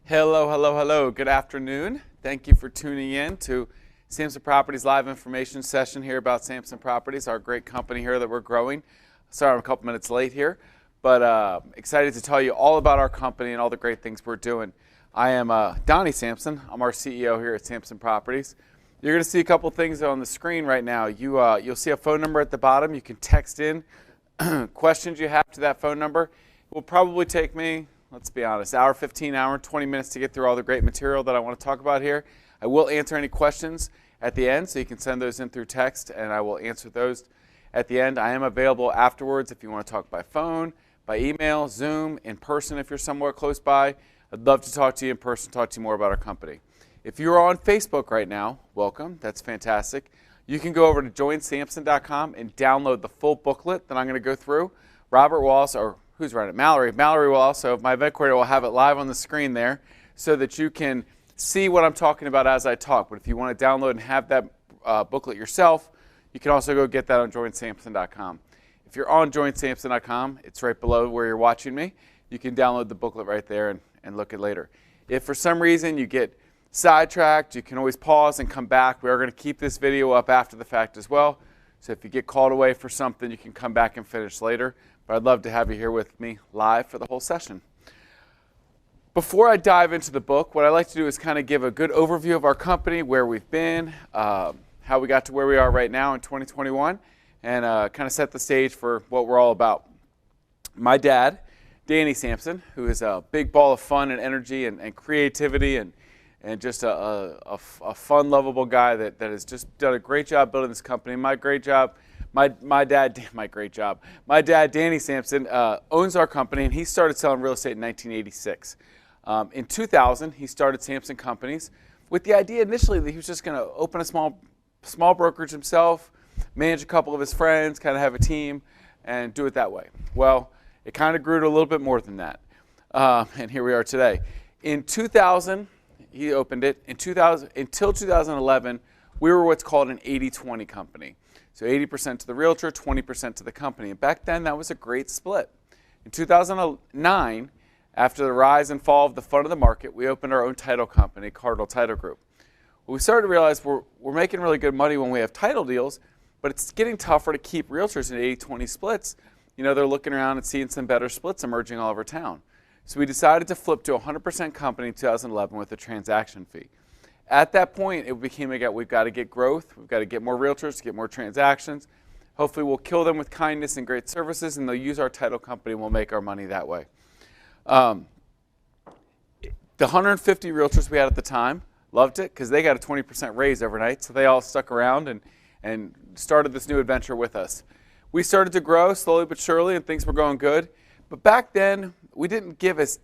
Hello, hello, hello. Good afternoon. Thank you for tuning in to Samson Properties live information session here about Samson Properties, our great company here that we're growing. Sorry I'm a couple minutes late here, but excited to tell you all about our company and all the great things we're doing. I am Donny Samson. I'm our CEO here at Samson Properties. You're going to see a couple things on the screen right now. You'll see a phone number at the bottom. You can text in questions you have to that phone number. It will probably take me, let's be honest, hour 15, hour 20 minutes to get through all the great material that I want to talk about here. I will answer any questions at the end, so you can send those in through text, and I will answer those at the end. I am available afterwards if you want to talk by phone, by email, Zoom, in person if you're somewhere close by. I'd love to talk to you in person, talk to you more about our company. If you're on Facebook right now, welcome. That's fantastic. You can go over to joinsamson.com and download the full booklet that I'm going to go through. Robert will also, or who's running it? Mallory. Mallory will also, my event coordinator, will have it live on the screen there so that you can see what I'm talking about as I talk. But if you want to download and have that booklet yourself, you can also go get that on joinsamson.com. If you're on joinsamson.com, it's right below where you're watching me. You can download the booklet right there and look at it later. If for some reason you get sidetracked, you can always pause and come back. We are going to keep this video up after the fact as well. So if you get called away for something, you can come back and finish later. But I'd love to have you here with me live for the whole session. Before I dive into the book, what I like to do is kind of give a good overview of our company, where we've been, how we got to where we are right now in 2021, and kind of set the stage for what we're all about. My dad, Donny Samson, who is a big ball of fun and energy and creativity and just a fun, lovable guy that has just done a great job building this company. My dad, Donny Samson, owns our company, and he started selling real estate in 1986. In 2000, he started Samson Companies with the idea initially that he was just going to open a small brokerage himself, manage a couple of his friends, kind of have a team, and do it that way. Well, it kind of grew to a little bit more than that, and here we are today. In 2000, he opened it. Until 2011, we were what's called an 80-20 company. So 80% to the realtor, 20% to the company. And back then, that was a great split. In 2009, after the rise and fall of the fund of the market, we opened our own title company, Cardinal Title Group. Well, we started to realize we're making really good money when we have title deals, but it's getting tougher to keep realtors in 80-20 splits. You know, they're looking around and seeing some better splits emerging all over town. So we decided to flip to a 100% company in 2011 with a transaction fee. At that point, it became we've got to get growth, we've got to get more realtors, to get more transactions. Hopefully we'll kill them with kindness and great services, and they'll use our title company and we'll make our money that way. The 150 realtors we had at the time loved it because they got a 20% raise overnight, so they all stuck around and started this new adventure with us. We started to grow slowly but surely, and things were going good. But back then, we didn't give as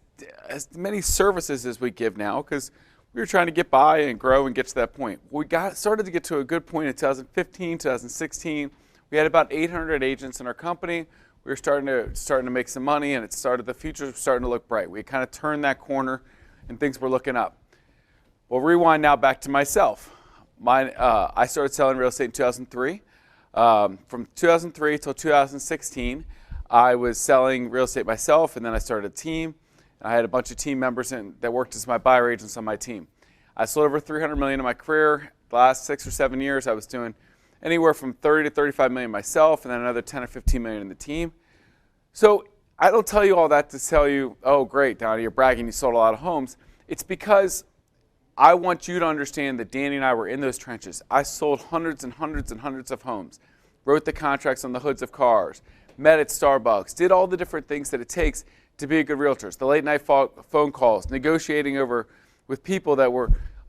many services as we give now because we were trying to get by and grow and get to that point. We started to get to a good point in 2015, 2016. We had about 800 agents in our company. We were starting to make some money, and the future was starting to look bright. We kind of turned that corner, and things were looking up. Well, rewind now back to myself. I started selling real estate in 2003. From 2003 till 2016, I was selling real estate myself, and then I started a team. I had a bunch of team members that worked as my buyer agents on my team. I sold over $300 million in my career. The last 6 or 7 years, I was doing anywhere from 30 to 35 million myself, and then another 10 or 15 million in the team. So I don't tell you all that to tell you, oh, great, Donny, you're bragging, you sold a lot of homes. It's because I want you to understand that Donny and I were in those trenches. I sold hundreds and hundreds and hundreds of homes, wrote the contracts on the hoods of cars, met at Starbucks, did all the different things that it takes to be a good realtor. The late night phone calls, negotiating with people that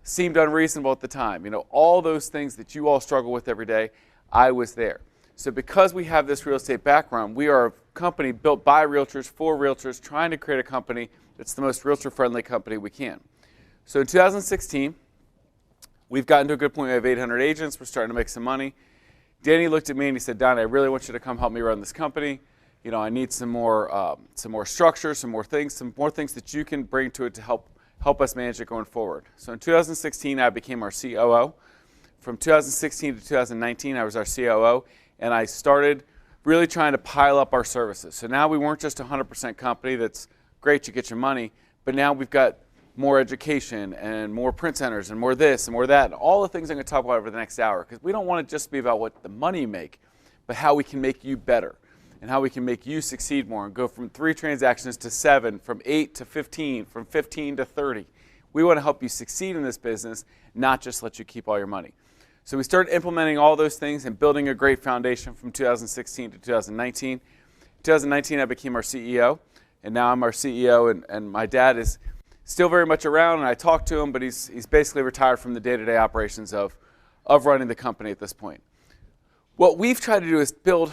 seemed unreasonable at the time. You know, all those things that you all struggle with every day, I was there. So because we have this real estate background, we are a company built by realtors, for realtors, trying to create a company that's the most realtor-friendly company we can. So in 2016, we've gotten to a good point. We have 800 agents. We're starting to make some money. Donny looked at me and he said, Donny, I really want you to come help me run this company. You know, I need some more structure, some more things that you can bring to it to help us manage it going forward. So in 2016, I became our COO. From 2016 to 2019, I was our COO, and I started really trying to pile up our services. So now we weren't just a 100% company that's great, you get your money, but now we've got more education and more print centers and more this and more that, and all the things I'm going to talk about over the next hour, because we don't want it just to be about what the money you make, but how we can make you better and how we can make you succeed more and go from 3 transactions to 7, from 8 to 15, from 15 to 30. We want to help you succeed in this business, not just let you keep all your money. So we started implementing all those things and building a great foundation from 2016 to 2019. 2019, I became our CEO, and now I'm our CEO, and my dad is still very much around, and I talk to him, but he's basically retired from the day-to-day operations of running the company at this point. What we've tried to do is build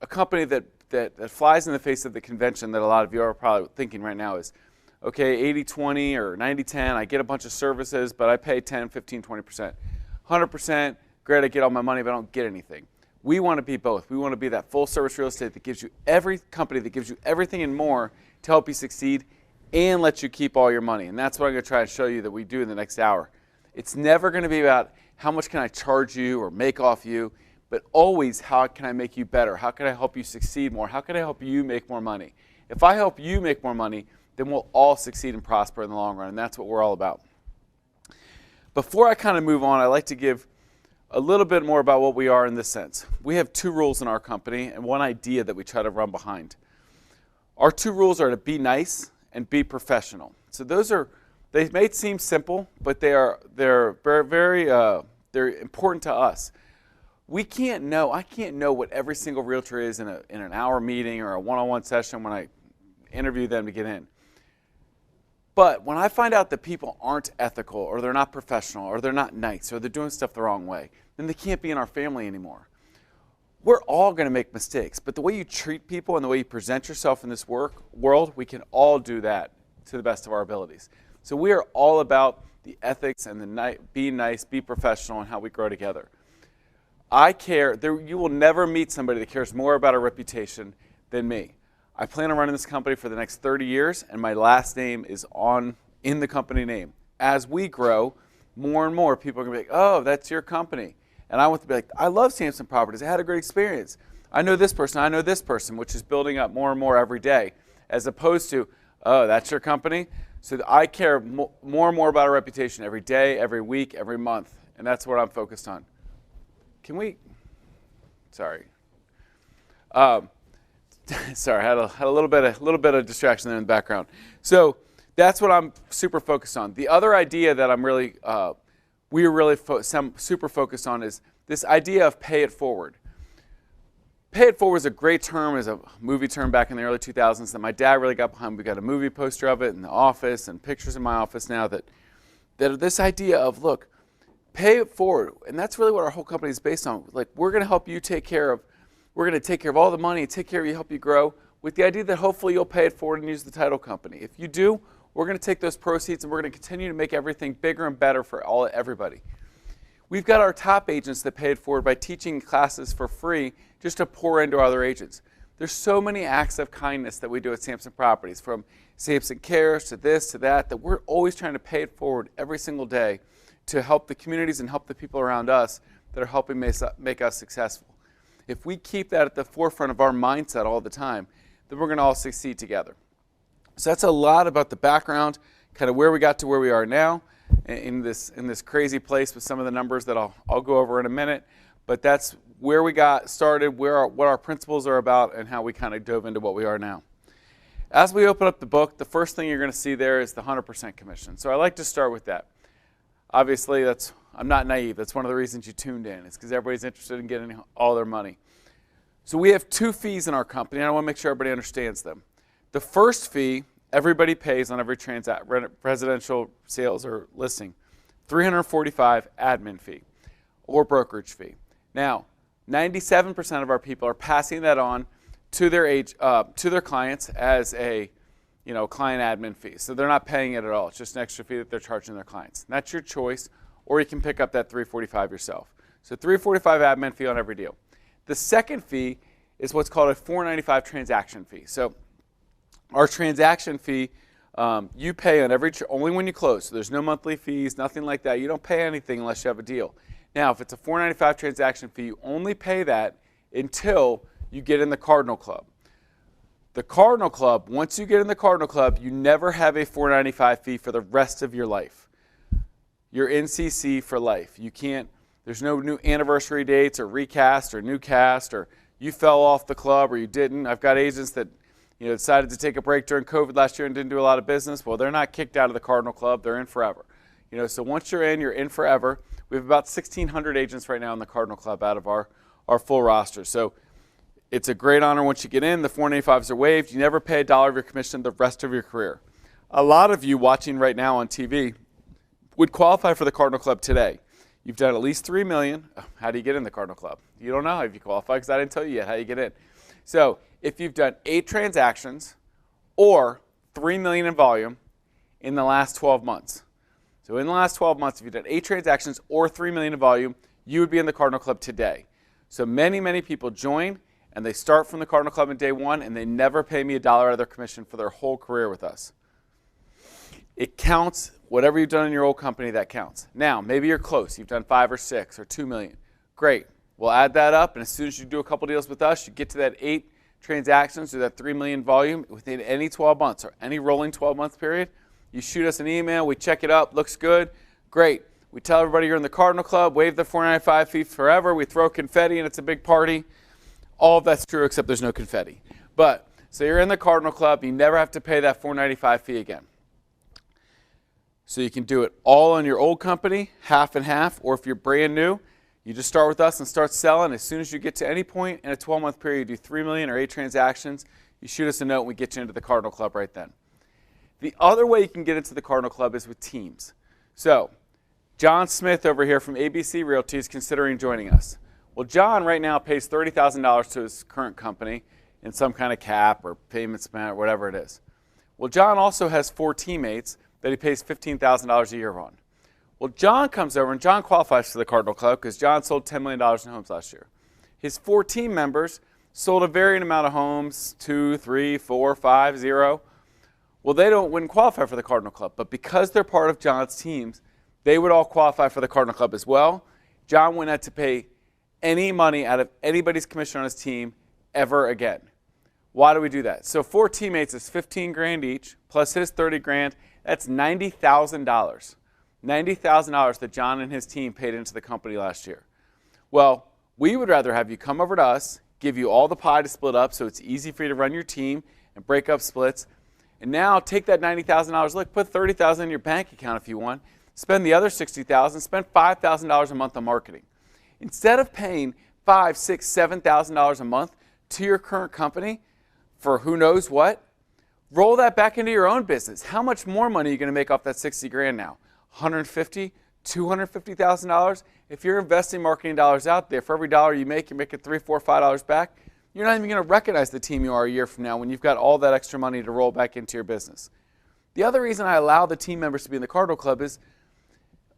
a company that flies in the face of the convention that a lot of you are probably thinking right now is, okay, 80-20 or 90-10, I get a bunch of services, but I pay 10, 15, 20%. 100%, great, I get all my money, but I don't get anything. We want to be both. We want to be that full-service real estate that gives you every company that gives you everything and more to help you succeed and let you keep all your money. And that's what I'm going to try and show you that we do in the next hour. It's never going to be about how much can I charge you or make off you, but always how can I make you better? How can I help you succeed more? How can I help you make more money? If I help you make more money, then we'll all succeed and prosper in the long run, and that's what we're all about. Before I kind of move on, I'd like to give a little bit more about what we are in this sense. We have 2 rules in our company and 1 idea that we try to run behind. Our 2 rules are to be nice and be professional. So they may seem simple, but they're very important to us. I can't know what every single realtor is in an hour meeting or a one-on-one session when I interview them to get in. But when I find out that people aren't ethical or they're not professional or they're not nice or they're doing stuff the wrong way, then they can't be in our family anymore. We're all going to make mistakes, but the way you treat people and the way you present yourself in this world, we can all do that to the best of our abilities. So we are all about the ethics and the be nice, be professional, and how we grow together. You will never meet somebody that cares more about a reputation than me. I plan on running this company for the next 30 years, and my last name is in the company name. As we grow, more and more people are going to be like, oh, that's your company. And I want to be like, I love Samson Properties. I had a great experience. I know this person, which is building up more and more every day, as opposed to, oh, that's your company? So I care more and more about our reputation every day, every week, every month, and that's what I'm focused on. Sorry, I had a little bit of distraction there in the background. So that's what I'm super focused on. The other idea that we're really super focused on is this idea of pay it forward. Pay it forward is a great term, is a movie term back in the early 2000s that my dad really got behind. We got a movie poster of it in the office and pictures in my office now that this idea of, look, pay it forward. And that's really what our whole company is based on. Like, we're going to help you we're going to take care of all the money, take care of you, help you grow, with the idea that hopefully you'll pay it forward and use the title company. If you do, we're going to take those proceeds and we're going to continue to make everything bigger and better for everybody. We've got our top agents that pay it forward by teaching classes for free just to pour into other agents. There's so many acts of kindness that we do at Samson Properties, from Samson Cares to this to that we're always trying to pay it forward every single day to help the communities and help the people around us that are helping make us successful. If we keep that at the forefront of our mindset all the time, then we're going to all succeed together. So that's a lot about the background, kind of where we got to where we are now in this crazy place with some of the numbers that I'll go over in a minute. But that's where we got started, what our principles are about, and how we kind of dove into what we are now. As we open up the book, the first thing you're going to see there is the 100% commission. So I like to start with that. Obviously, I'm not naive. That's one of the reasons you tuned in. It's because everybody's interested in getting all their money. So we have 2 fees in our company, and I want to make sure everybody understands them. The first fee, everybody pays on every residential sales or listing, $345 admin fee or brokerage fee. Now, 97% of our people are passing that on to their clients as a client admin fee. So they're not paying it at all. It's just an extra fee that they're charging their clients. And that's your choice, or you can pick up that $345 yourself. So $345 admin fee on every deal. The second fee is what's called a $495 transaction fee. So our transaction fee, you pay on only when you close. So there's no monthly fees, nothing like that. You don't pay anything unless you have a deal. Now, if it's a $495 transaction fee, you only pay that until you get in the Cardinal Club. The Cardinal Club, once you get in the Cardinal Club, you never have a $4.95 fee for the rest of your life. You're NCC for life. You can't, there's no new anniversary dates or recast or new cast or you fell off the club or you didn't. I've got agents that decided to take a break during COVID last year and didn't do a lot of business. Well, they're not kicked out of the Cardinal Club. They're in forever. So once you're in forever. We have about 1,600 agents right now in the Cardinal Club out of our full roster. So it's a great honor once you get in. The $4.95s are waived. You never pay $1 of your commission the rest of your career. A lot of you watching right now on TV would qualify for the Cardinal Club today. You've done at least $3 million. How do you get in the Cardinal Club? You don't know if you qualify because I didn't tell you yet how you get in. So if you've done 8 transactions or $3 million in volume in the last 12 months. So in the last 12 months, if you've done 8 transactions or $3 million in volume, you would be in the Cardinal Club today. So many, many people join and they start from the Cardinal Club in day 1 and they never pay me $1 out of their commission for their whole career with us. It counts. Whatever you've done in your old company, that counts. Now, maybe you're close. You've done 5 or 6 or $2 million. Great. We'll add that up, and as soon as you do a couple deals with us, you get to that 8 transactions or that $3 million volume within any 12 months or any rolling 12-month period. You shoot us an email. We check it up. Looks good. Great. We tell everybody you're in the Cardinal Club. Waive the $4.95 fee forever. We throw confetti, and it's a big party. All of that's true except there's no confetti. But so you're in the Cardinal Club. You never have to pay that $4.95 fee again. So you can do it all on your old company, half and half, or if you're brand new, you just start with us and start selling. As soon as you get to any point in a 12-month period, you do $3 million or 8 transactions, you shoot us a note and we get you into the Cardinal Club right then. The other way you can get into the Cardinal Club is with teams. So John Smith over here from ABC Realty is considering joining us. Well, John right now pays $30,000 to his current company in some kind of cap or payments or whatever it is. Well, John also has 4 teammates that he pays $15,000 a year on. Well, John comes over, and John qualifies for the Cardinal Club because John sold $10 million in homes last year. His 4 team members sold a varying amount of homes, 2, 3, 4, 5, 0. Well, they wouldn't qualify for the Cardinal Club, but because they're part of John's teams, they would all qualify for the Cardinal Club as well. John wouldn't have to pay any money out of anybody's commission on his team ever again. Why do we do that? So 4 teammates is $15,000 each, plus his $30,000. That's $90,000. $90,000 that John and his team paid into the company last year. Well, we would rather have you come over to us, give you all the pie to split up so it's easy for you to run your team and break up splits. And now take that $90,000, look, put $30,000 in your bank account if you want, spend the other $60,000, spend $5,000 a month on marketing. Instead of paying $5,000, $6,000, $7,000 a month to your current company for who knows what, roll that back into your own business. How much more money are you going to make off that $60,000 now? $150,000, $250,000? If you're investing marketing dollars out there, for every dollar you make, you're making $3, $4, $5 back. You're not even going to recognize the team you are a year from now when you've got all that extra money to roll back into your business. The other reason I allow the team members to be in the Cardinal Club is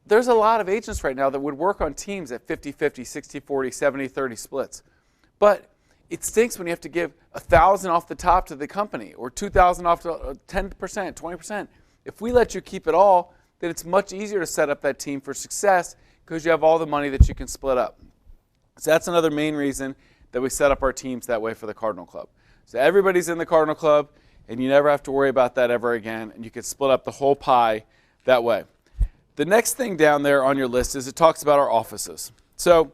there's a lot of agents right now that would work on teams at 50-50, 60-40, 70-30 splits. But it stinks when you have to give $1,000 off the top to the company or $2,000 off to 10%, 20%. If we let you keep it all, then it's much easier to set up that team for success because you have all the money that you can split up. So that's another main reason that we set up our teams that way for the Cardinal Club. So everybody's in the Cardinal Club, and you never have to worry about that ever again, and you can split up the whole pie that way. The next thing down there on your list is it talks about our offices. So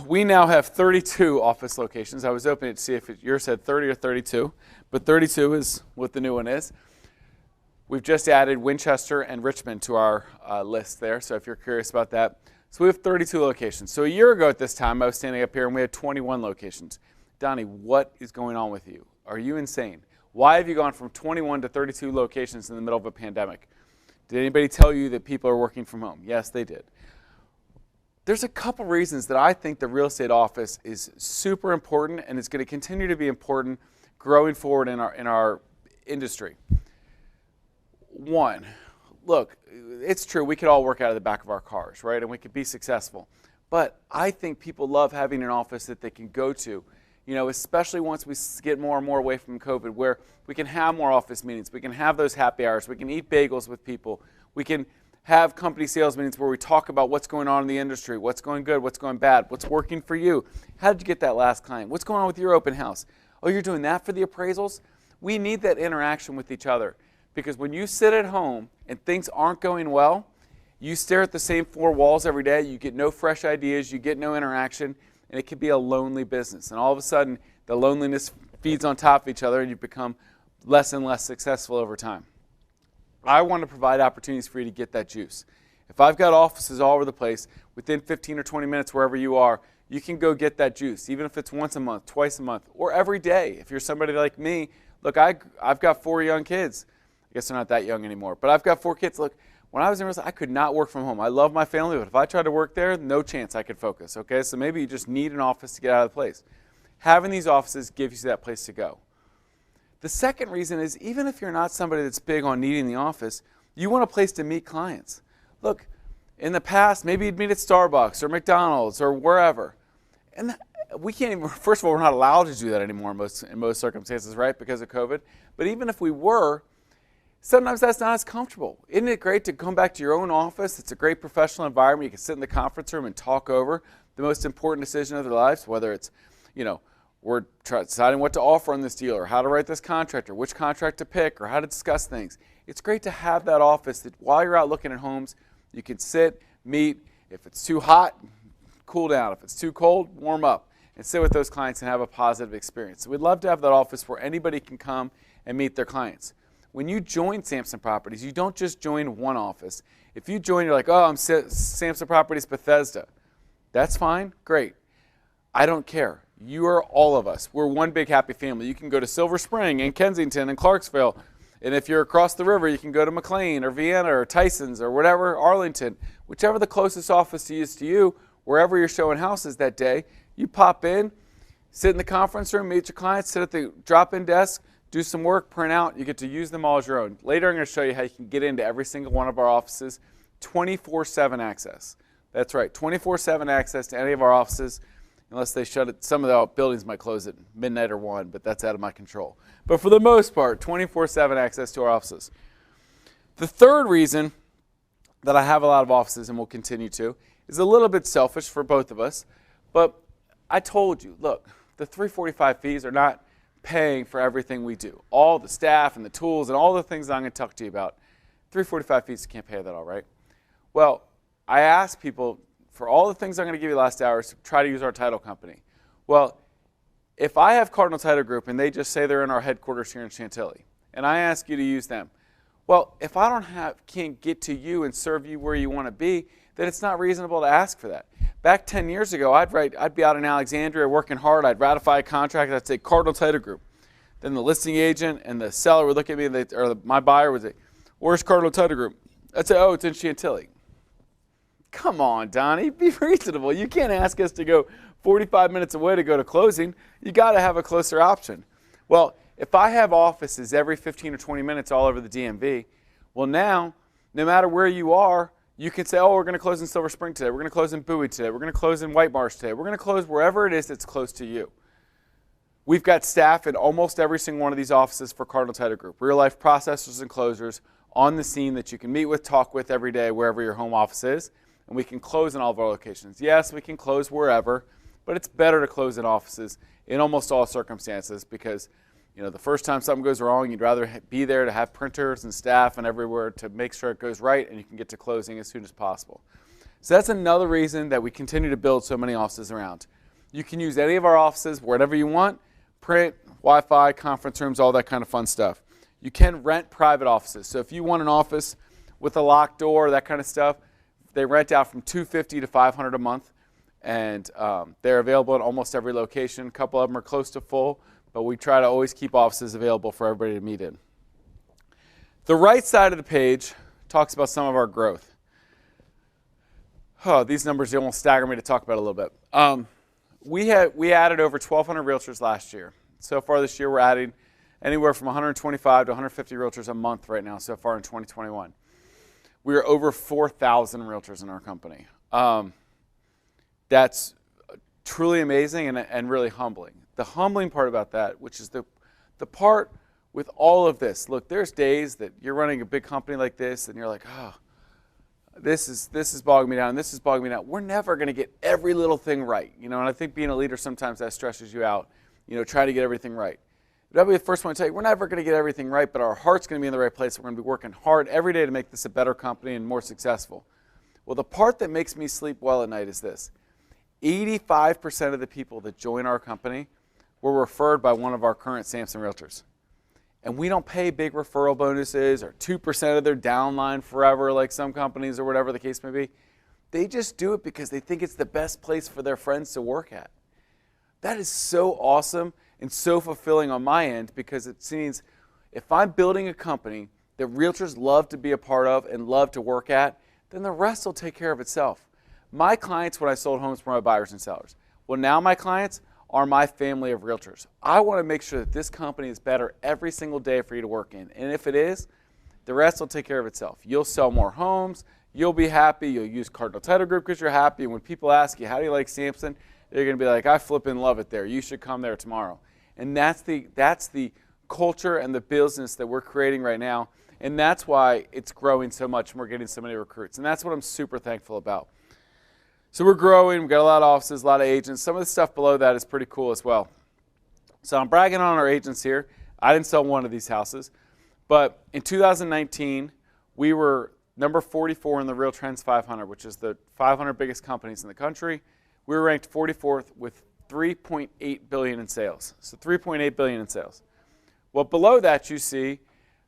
we now have 32 office locations. I was opening to see if yours had 30 or 32, but 32 is what the new one is. We've just added Winchester and Richmond to our list there, so if you're curious about that. So we have 32 locations. So a year ago at this time, I was standing up here and we had 21 locations. Donnie, what is going on with you? Are you insane? Why have you gone from 21 to 32 locations in the middle of a pandemic? Did anybody tell you that people are working from home? Yes, they did. There's a couple reasons that I think the real estate office is super important and it's going to continue to be important growing forward in our industry. One, look, it's true, we could all work out of the back of our cars, right? And we could be successful. But I think people love having an office that they can go to, especially once we get more and more away from COVID, where we can have more office meetings, we can have those happy hours, we can eat bagels with people, we can have company sales meetings where we talk about what's going on in the industry, what's going good, what's going bad, what's working for you, how did you get that last client, what's going on with your open house. Oh, you're doing that for the appraisals? We need that interaction with each other, because when you sit at home and things aren't going well, you stare at the same four walls every day, you get no fresh ideas, you get no interaction, and it can be a lonely business. And all of a sudden, the loneliness feeds on top of each other, and you become less and less successful over time. I want to provide opportunities for you to get that juice. If I've got offices all over the place, within 15 or 20 minutes, wherever you are, you can go get that juice, even if it's once a month, twice a month, or every day. If you're somebody like me, look, I've got 4 young kids. I guess they're not that young anymore, but I've got 4 kids. Look, when I was in real estate, I could not work from home. I love my family, but if I tried to work there, no chance I could focus, okay? So maybe you just need an office to get out of the place. Having these offices gives you that place to go. The second reason is, even if you're not somebody that's big on needing the office, you want a place to meet clients. Look, in the past, maybe you'd meet at Starbucks or McDonald's or wherever. And we can't even, first of all, we're not allowed to do that anymore in most circumstances, right, because of COVID. But even if we were, sometimes that's not as comfortable. Isn't it great to come back to your own office? It's a great professional environment. You can sit in the conference room and talk over the most important decision of their lives, whether it's, we're deciding what to offer on this deal, or how to write this contract, or which contract to pick, or how to discuss things. It's great to have that office that while you're out looking at homes, you can sit, meet. If it's too hot, cool down. If it's too cold, warm up, and sit with those clients and have a positive experience. So we'd love to have that office where anybody can come and meet their clients. When you join Samson Properties, you don't just join one office. If you join, you're like, oh, I'm Samson Properties Bethesda. That's fine, great. I don't care. You are all of us. We're one big happy family. You can go to Silver Spring and Kensington and Clarksville. And if you're across the river, you can go to McLean or Vienna or Tyson's or whatever, Arlington. Whichever the closest office is to you, wherever you're showing houses that day, you pop in, sit in the conference room, meet your clients, sit at the drop-in desk, do some work, print out. You get to use them all as your own. Later, I'm going to show you how you can get into every single one of our offices, 24/7 access. That's right, 24/7 access to any of our offices, unless they shut it. Some of the buildings might close at midnight or 1, but that's out of my control. But for the most part, 24/7 access to our offices. The third reason that I have a lot of offices, and will continue to, is a little bit selfish for both of us. But I told you, look, the 345 fees are not paying for everything we do. All the staff and the tools and all the things that I'm going to talk to you about, 345 fees can't pay that all, right? Well, I asked people, for all the things I'm going to give you last hour, to try to use our title company. Well, if I have Cardinal Title Group and they just say they're in our headquarters here in Chantilly, and I ask you to use them, well, if I can't get to you and serve you where you want to be, then it's not reasonable to ask for that. Back 10 years ago, I'd be out in Alexandria working hard. I'd ratify a contract. I'd say Cardinal Title Group. Then the listing agent and the seller would look at me, or my buyer would say, where's Cardinal Title Group? I'd say, oh, it's in Chantilly. Come on, Donny, be reasonable. You can't ask us to go 45 minutes away to go to closing. You got to have a closer option. Well, if I have offices every 15 or 20 minutes all over the DMV, well now, no matter where you are, you can say, oh, we're going to close in Silver Spring today. We're going to close in Bowie today. We're going to close in White Marsh today. We're going to close wherever it is that's close to you. We've got staff in almost every single one of these offices for Cardinal Title Group, real-life processors and closers on the scene that you can meet with, talk with every day, wherever your home office is. And we can close in all of our locations. Yes, we can close wherever, but it's better to close in offices in almost all circumstances because, the first time something goes wrong, you'd rather be there to have printers and staff and everywhere to make sure it goes right and you can get to closing as soon as possible. So that's another reason that we continue to build so many offices around. You can use any of our offices wherever you want, print, Wi-Fi, conference rooms, all that kind of fun stuff. You can rent private offices. So if you want an office with a locked door, that kind of stuff, they rent out from $250 to $500 a month, and they're available in almost every location. A couple of them are close to full, but we try to always keep offices available for everybody to meet in. The right side of the page talks about some of our growth. Oh, these numbers almost stagger me to talk about a little bit. We added over 1,200 realtors last year. So far this year, we're adding anywhere from 125 to 150 realtors a month right now so far in 2021. We are over 4,000 realtors in our company. That's truly amazing and really humbling. The humbling part about that, which is the part with all of this, look, there's days that you're running a big company like this and you're like, oh, this is bogging me down, this is bogging me down. We're never going to get every little thing right, and I think being a leader sometimes that stresses you out. trying to get everything right. But I'll be the first one to tell you, we're never going to get everything right, but our heart's going to be in the right place. We're going to be working hard every day to make this a better company and more successful. Well, the part that makes me sleep well at night is this. 85% of the people that join our company were referred by one of our current Samson realtors. And we don't pay big referral bonuses or 2% of their downline forever like some companies or whatever the case may be. They just do it because they think it's the best place for their friends to work at. That is so awesome and so fulfilling on my end, because it means if I'm building a company that realtors love to be a part of and love to work at, then the rest will take care of itself. My clients, when I sold homes, were my buyers and sellers. Well, now my clients are my family of realtors. I want to make sure that this company is better every single day for you to work in. And if it is, the rest will take care of itself. You'll sell more homes. You'll be happy. You'll use Cardinal Title Group because you're happy. And when people ask you, how do you like Samson? You're going to be like, I flippin' love it there. You should come there tomorrow. And that's the culture and the business that we're creating right now. And that's why it's growing so much and we're getting so many recruits. And that's what I'm super thankful about. So we're growing. We've got a lot of offices, a lot of agents. Some of the stuff below that is pretty cool as well. So I'm bragging on our agents here. I didn't sell one of these houses. But in 2019, we were number 44 in the Real Trends 500, which is the 500 biggest companies in the country. We were ranked 44th with $3.8 billion in sales. So $3.8 billion in sales. Well, below that, you see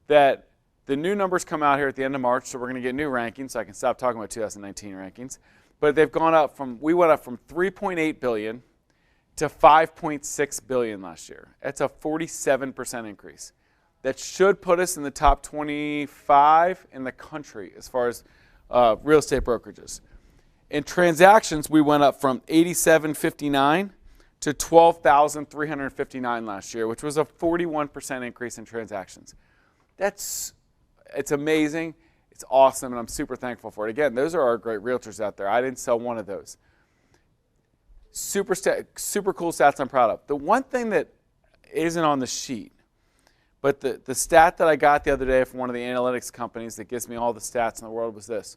that the new numbers come out here at the end of March, so we're going to get new rankings, so I can stop talking about 2019 rankings. But they've gone up we went up from $3.8 billion to $5.6 billion last year. That's a 47% increase. That should put us in the top 25 in the country as far as real estate brokerages. In transactions, we went up from 8,759 to 12,359 last year, which was a 41% increase in transactions. It's amazing. It's awesome, and I'm super thankful for it. Again, those are our great realtors out there. I didn't sell one of those. Super cool stats I'm proud of. The one thing that isn't on the sheet, but the stat that I got the other day from one of the analytics companies that gives me all the stats in the world was this.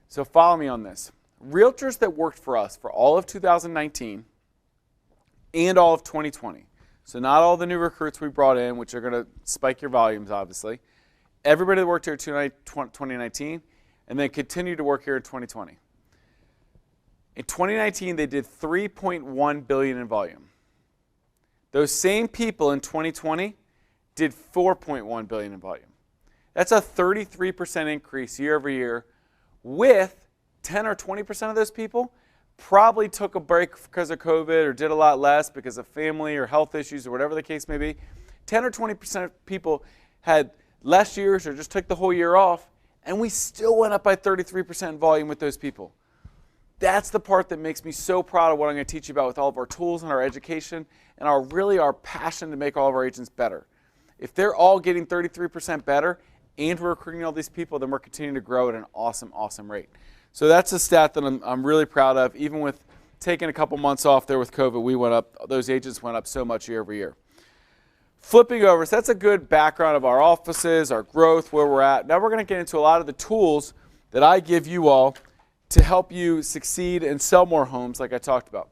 So follow me on this. Realtors that worked for us for all of 2019 and all of 2020. So not all the new recruits we brought in, which are going to spike your volumes, obviously. Everybody that worked here in 2019 and then continued to work here in 2020. In 2019, they did $3.1 billion in volume. Those same people in 2020 did $4.1 billion in volume. That's a 33% increase year over year, with 10 or 20% of those people probably took a break because of COVID or did a lot less because of family or health issues or whatever the case may be. 10 or 20% of people had less years or just took the whole year off, and we still went up by 33% in volume with those people. That's the part that makes me so proud of what I'm going to teach you about with all of our tools and our education and our passion to make all of our agents better. If they're all getting 33% better and we're recruiting all these people, then we're continuing to grow at an awesome, awesome rate. So that's a stat that I'm really proud of. Even with taking a couple months off there with COVID, we went up, those agents went up so much year over year. Flipping over, so that's a good background of our offices, our growth, where we're at. Now we're going to get into a lot of the tools that I give you all to help you succeed and sell more homes like I talked about.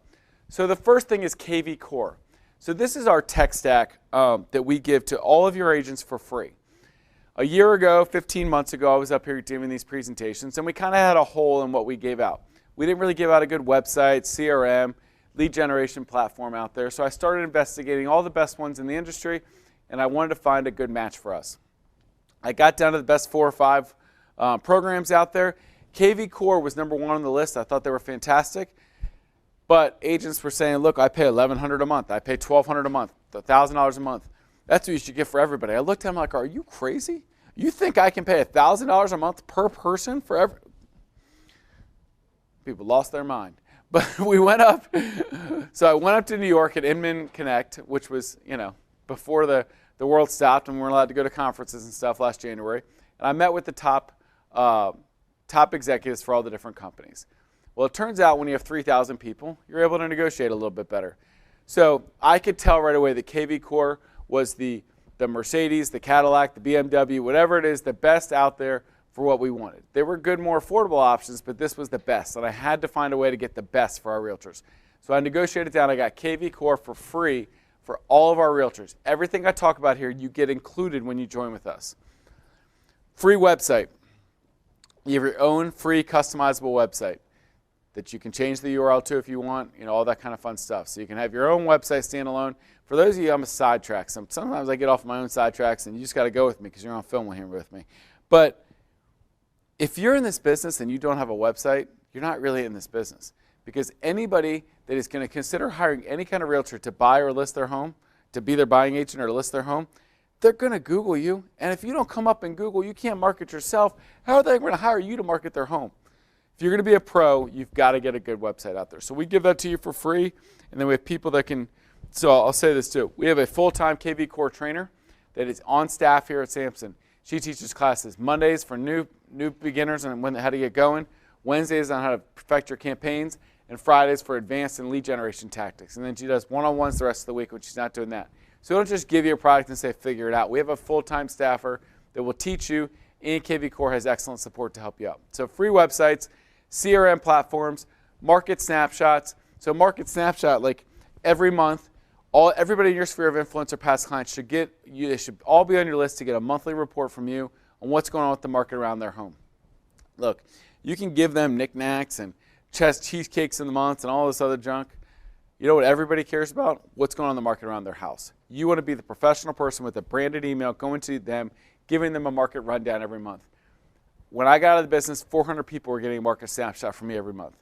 So the first thing is KV Core. So this is our tech stack that we give to all of your agents for free. A year ago, 15 months ago, I was up here doing these presentations, and we kind of had a hole in what we gave out. We didn't really give out a good website, CRM, lead generation platform out there. So I started investigating all the best ones in the industry, and I wanted to find a good match for us. I got down to the best 4 or 5 programs out there. KV Core was number 1 on the list. I thought they were fantastic. But agents were saying, look, I pay $1,100 a month. I pay $1,200 a month, $1,000 a month. That's what you should get for everybody. I looked at him like, are you crazy? You think I can pay $1,000 a month per person for every? People lost their mind. But we went up. So I went up to New York at Inman Connect, which was, before the world stopped and we weren't allowed to go to conferences and stuff last January. And I met with the top executives for all the different companies. Well, it turns out when you have 3,000 people, you're able to negotiate a little bit better. So I could tell right away that KV Core was the Mercedes, the Cadillac, the BMW, whatever it is, the best out there for what we wanted. There were good, more affordable options, but this was the best, and I had to find a way to get the best for our realtors. So I negotiated down. I got KV Core for free for all of our realtors. Everything I talk about here, you get included when you join with us. Free website. You have your own free customizable website that you can change the URL to if you want, all that kind of fun stuff. So you can have your own website standalone. For those of you, I'm a sidetrack. Sometimes I get off my own sidetracks, and you just got to go with me because you're on film here with me. But if you're in this business and you don't have a website, you're not really in this business, because anybody that is going to consider hiring any kind of realtor to buy or list their home, to be their buying agent or to list their home, they're going to Google you. And if you don't come up in Google, you can't market yourself. How are they going to hire you to market their home? If you're going to be a pro, you've got to get a good website out there. So we give that to you for free. And then we have people that can, so I'll say this too. We have a full-time KV Core trainer that is on staff here at Samson. She teaches classes Mondays for new beginners and how to get going, Wednesdays on how to perfect your campaigns, and Fridays for advanced and lead generation tactics. And then she does one-on-ones the rest of the week when she's not doing that. So we don't just give you a product and say figure it out. We have a full-time staffer that will teach you, and KV Core has excellent support to help you out. So free websites, CRM platforms, market snapshots. So market snapshot, like every month, everybody in your sphere of influence or past clients they should all be on your list to get a monthly report from you on what's going on with the market around their home. Look, you can give them knickknacks and cheesecakes in the month and all this other junk. You know what everybody cares about? What's going on in the market around their house. You want to be the professional person with a branded email going to them, giving them a market rundown every month. When I got out of the business, 400 people were getting a market snapshot from me every month.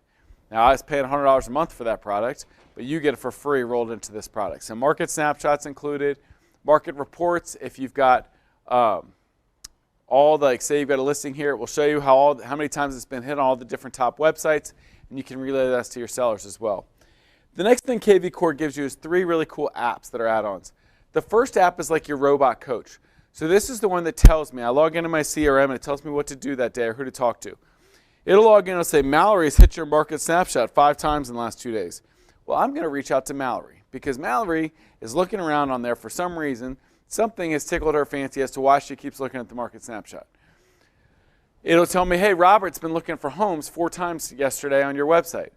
Now, I was paying $100 a month for that product, but you get it for free rolled into this product. So market snapshots included, market reports. If you've got say you've got a listing here, it will show you how many times it's been hit on all the different top websites, and you can relay that to your sellers as well. The next thing KV Core gives you is 3 really cool apps that are add-ons. The first app is like your robot coach. So this is the one that tells me, I log into my CRM and it tells me what to do that day or who to talk to. It'll log in and say, Mallory's hit your market snapshot 5 times in the last 2 days. Well, I'm going to reach out to Mallory because Mallory is looking around on there for some reason. Something has tickled her fancy as to why she keeps looking at the market snapshot. It'll tell me, hey, Robert's been looking for homes 4 times yesterday on your website.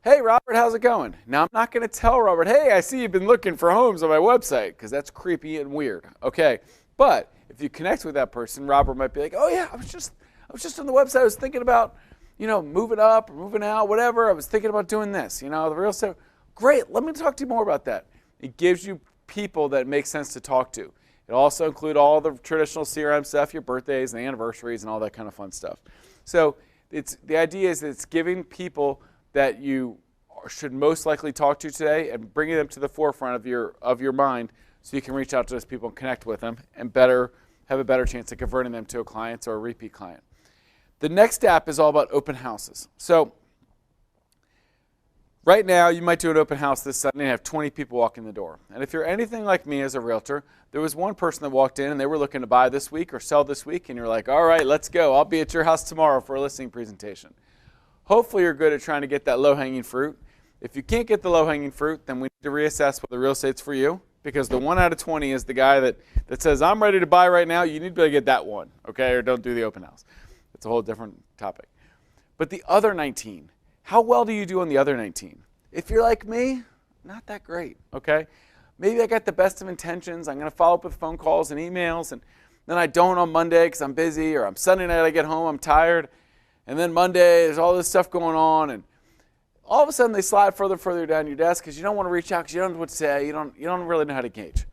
Hey, Robert, how's it going? Now, I'm not going to tell Robert, hey, I see you've been looking for homes on my website, because that's creepy and weird. Okay, but if you connect with that person, Robert might be like, oh, yeah, I was just on the website. I was thinking about, moving up or moving out, whatever. I was thinking about doing this, the real estate. Great, let me talk to you more about that. It gives you people that make sense to talk to. It also includes all the traditional CRM stuff, your birthdays and anniversaries and all that kind of fun stuff. So the idea is that it's giving people that you should most likely talk to today and bringing them to the forefront of your mind so you can reach out to those people and connect with them and have a better chance of converting them to a client or a repeat client. The next app is all about open houses. So right now, you might do an open house this Sunday and have 20 people walk in the door. And if you're anything like me as a realtor, there was one person that walked in and they were looking to buy this week or sell this week, and you're like, all right, let's go. I'll be at your house tomorrow for a listing presentation. Hopefully, you're good at trying to get that low-hanging fruit. If you can't get the low-hanging fruit, then we need to reassess whether real estate's for you, because the 1 out of 20 is the guy that says, I'm ready to buy right now. You need to be able to get that one, okay, or don't do the open house. It's a whole different topic. But the other 19, how well do you do on the other 19? If you're like me, not that great, okay? Maybe I got the best of intentions. I'm going to follow up with phone calls and emails, and then I don't on Monday because I'm busy, or Sunday night I get home, I'm tired, and then Monday there's all this stuff going on, and all of a sudden they slide further down your desk because you don't want to reach out because you don't know what to say, you don't really know how to engage.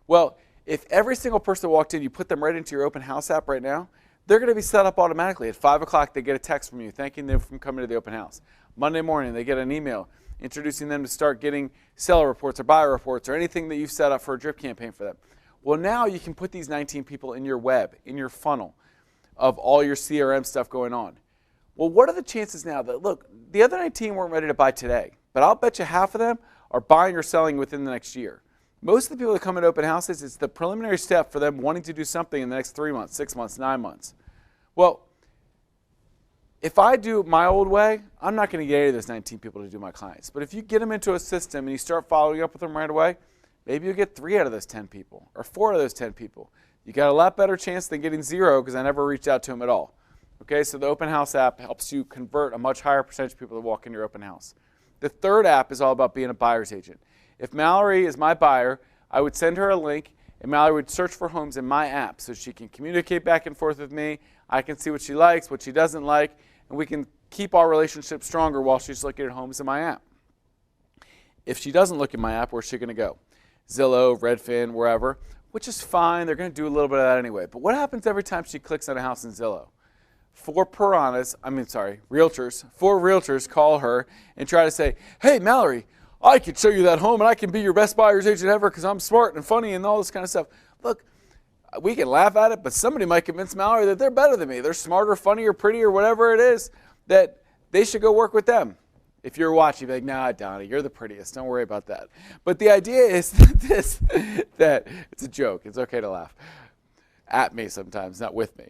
Well, if every single person that walked in, you put them right into your open house app right now, they're going to be set up automatically. At 5 o'clock, they get a text from you thanking them for coming to the open house. Monday morning, they get an email introducing them to start getting seller reports or buyer reports or anything that you've set up for a drip campaign for them. Well, now you can put these 19 people in your web, in your funnel of all your CRM stuff going on. Well, what are the chances now that, look, the other 19 weren't ready to buy today, but I'll bet you half of them are buying or selling within the next year. Most of the people that come in open houses, it's the preliminary step for them wanting to do something in the next 3 months, 6 months, 9 months. Well, if I do my old way, I'm not going to get any of those 19 people to do my clients. But if you get them into a system and you start following up with them right away, maybe you'll get 3 out of those 10 people or 4 out of those 10 people. You got a lot better chance than getting 0 because I never reached out to them at all. Okay, so the open house app helps you convert a much higher percentage of people that walk in your open house. The third app is all about being a buyer's agent. If Mallory is my buyer, I would send her a link, and Mallory would search for homes in my app so she can communicate back and forth with me. I can see what she likes, what she doesn't like, and we can keep our relationship stronger while she's looking at homes in my app. If she doesn't look in my app, where's she going to go? Zillow, Redfin, wherever, which is fine. They're going to do a little bit of that anyway. But what happens every time she clicks on a house in Zillow? Four realtors call her and try to say, hey, Mallory, I could show you that home and I can be your best buyer's agent ever because I'm smart and funny and all this kind of stuff. Look, we can laugh at it, but somebody might convince Mallory that they're better than me. They're smarter, funnier, prettier, whatever it is, that they should go work with them. If you're watching, you're like, nah, Donnie, you're the prettiest. Don't worry about that. But the idea is that it's a joke. It's okay to laugh at me sometimes, not with me.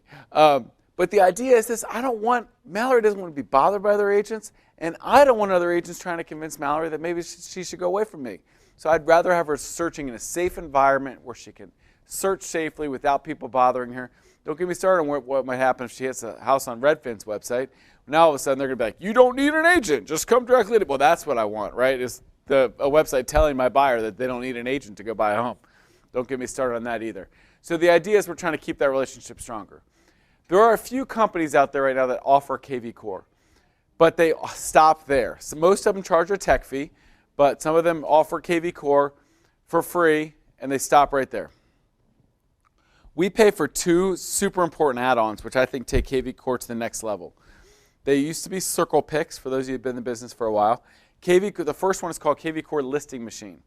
But the idea is this: Mallory doesn't want to be bothered by other agents, and I don't want other agents trying to convince Mallory that maybe she should go away from me. So I'd rather have her searching in a safe environment where she can search safely without people bothering her. Don't get me started on what might happen if she hits a house on Redfin's website. Now all of a sudden they're going to be like, you don't need an agent, just come directly to. Well, that's what I want, right? Is a website telling my buyer that they don't need an agent to go buy a home. Don't get me started on that either. So the idea is we're trying to keep that relationship stronger. There are a few companies out there right now that offer KV Core, but they stop there. So most of them charge a tech fee, but some of them offer KV Core for free, and they stop right there. We pay for two super important add-ons, which I think take KV Core to the next level. They used to be Circle Picks, for those of you who have been in the business for a while. The first one is called KV Core Listing Machine.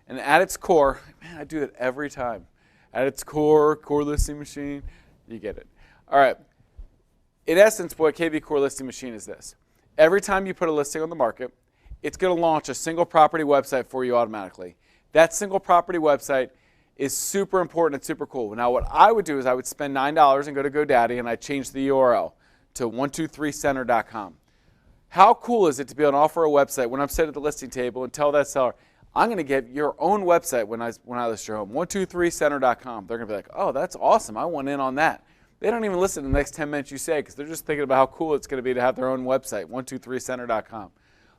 And at its core, man, I do it every time. At its core listing machine, you get it. All right. In essence, what KV Core Listing Machine is this. Every time you put a listing on the market, it's going to launch a single property website for you automatically. That single property website is super important and super cool. Now, what I would do is I would spend $9 and go to GoDaddy, and I'd change the URL to 123center.com. How cool is it to be able to offer a website when I'm sitting at the listing table and tell that seller, I'm going to get your own website when I list your home, 123center.com. They're going to be like, oh, that's awesome. I want in on that. They don't even listen to the next 10 minutes you say because they're just thinking about how cool it's going to be to have their own website, 123center.com.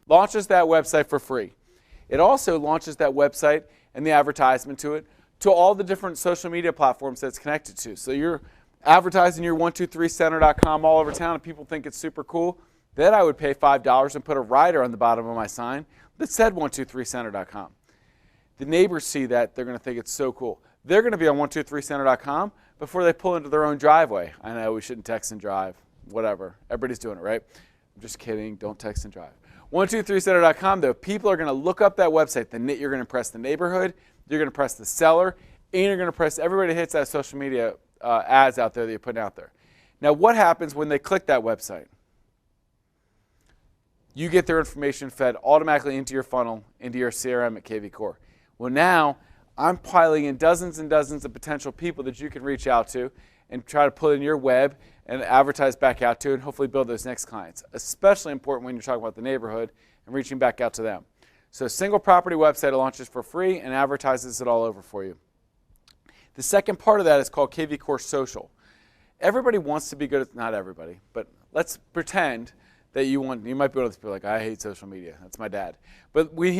Launches that website for free. It also launches that website and the advertisement to it to all the different social media platforms that it's connected to. So you're advertising your 123center.com all over town and people think it's super cool. Then I would pay $5 and put a rider on the bottom of my sign that said 123center.com. The neighbors see that, they're going to think it's so cool. They're going to be on 123center.com before they pull into their own driveway. I know we shouldn't text and drive, whatever. Everybody's doing it, right? I'm just kidding. Don't text and drive. 123center.com, though, people are going to look up that website. You're going to press the neighborhood, you're going to press the seller, and you're going to press everybody that hits that social media ads out there that you're putting out there. Now, what happens when they click that website? You get their information fed automatically into your funnel, into your CRM at KV Core. Well, now I'm piling in dozens and dozens of potential people that you can reach out to and try to put in your web and advertise back out to and hopefully build those next clients. Especially important when you're talking about the neighborhood and reaching back out to them. So a single property website launches for free and advertises it all over for you. The second part of that is called KV Core Social. Everybody wants to be good at, not everybody, but let's pretend that you might be one of those people like, I hate social media. That's my dad. But even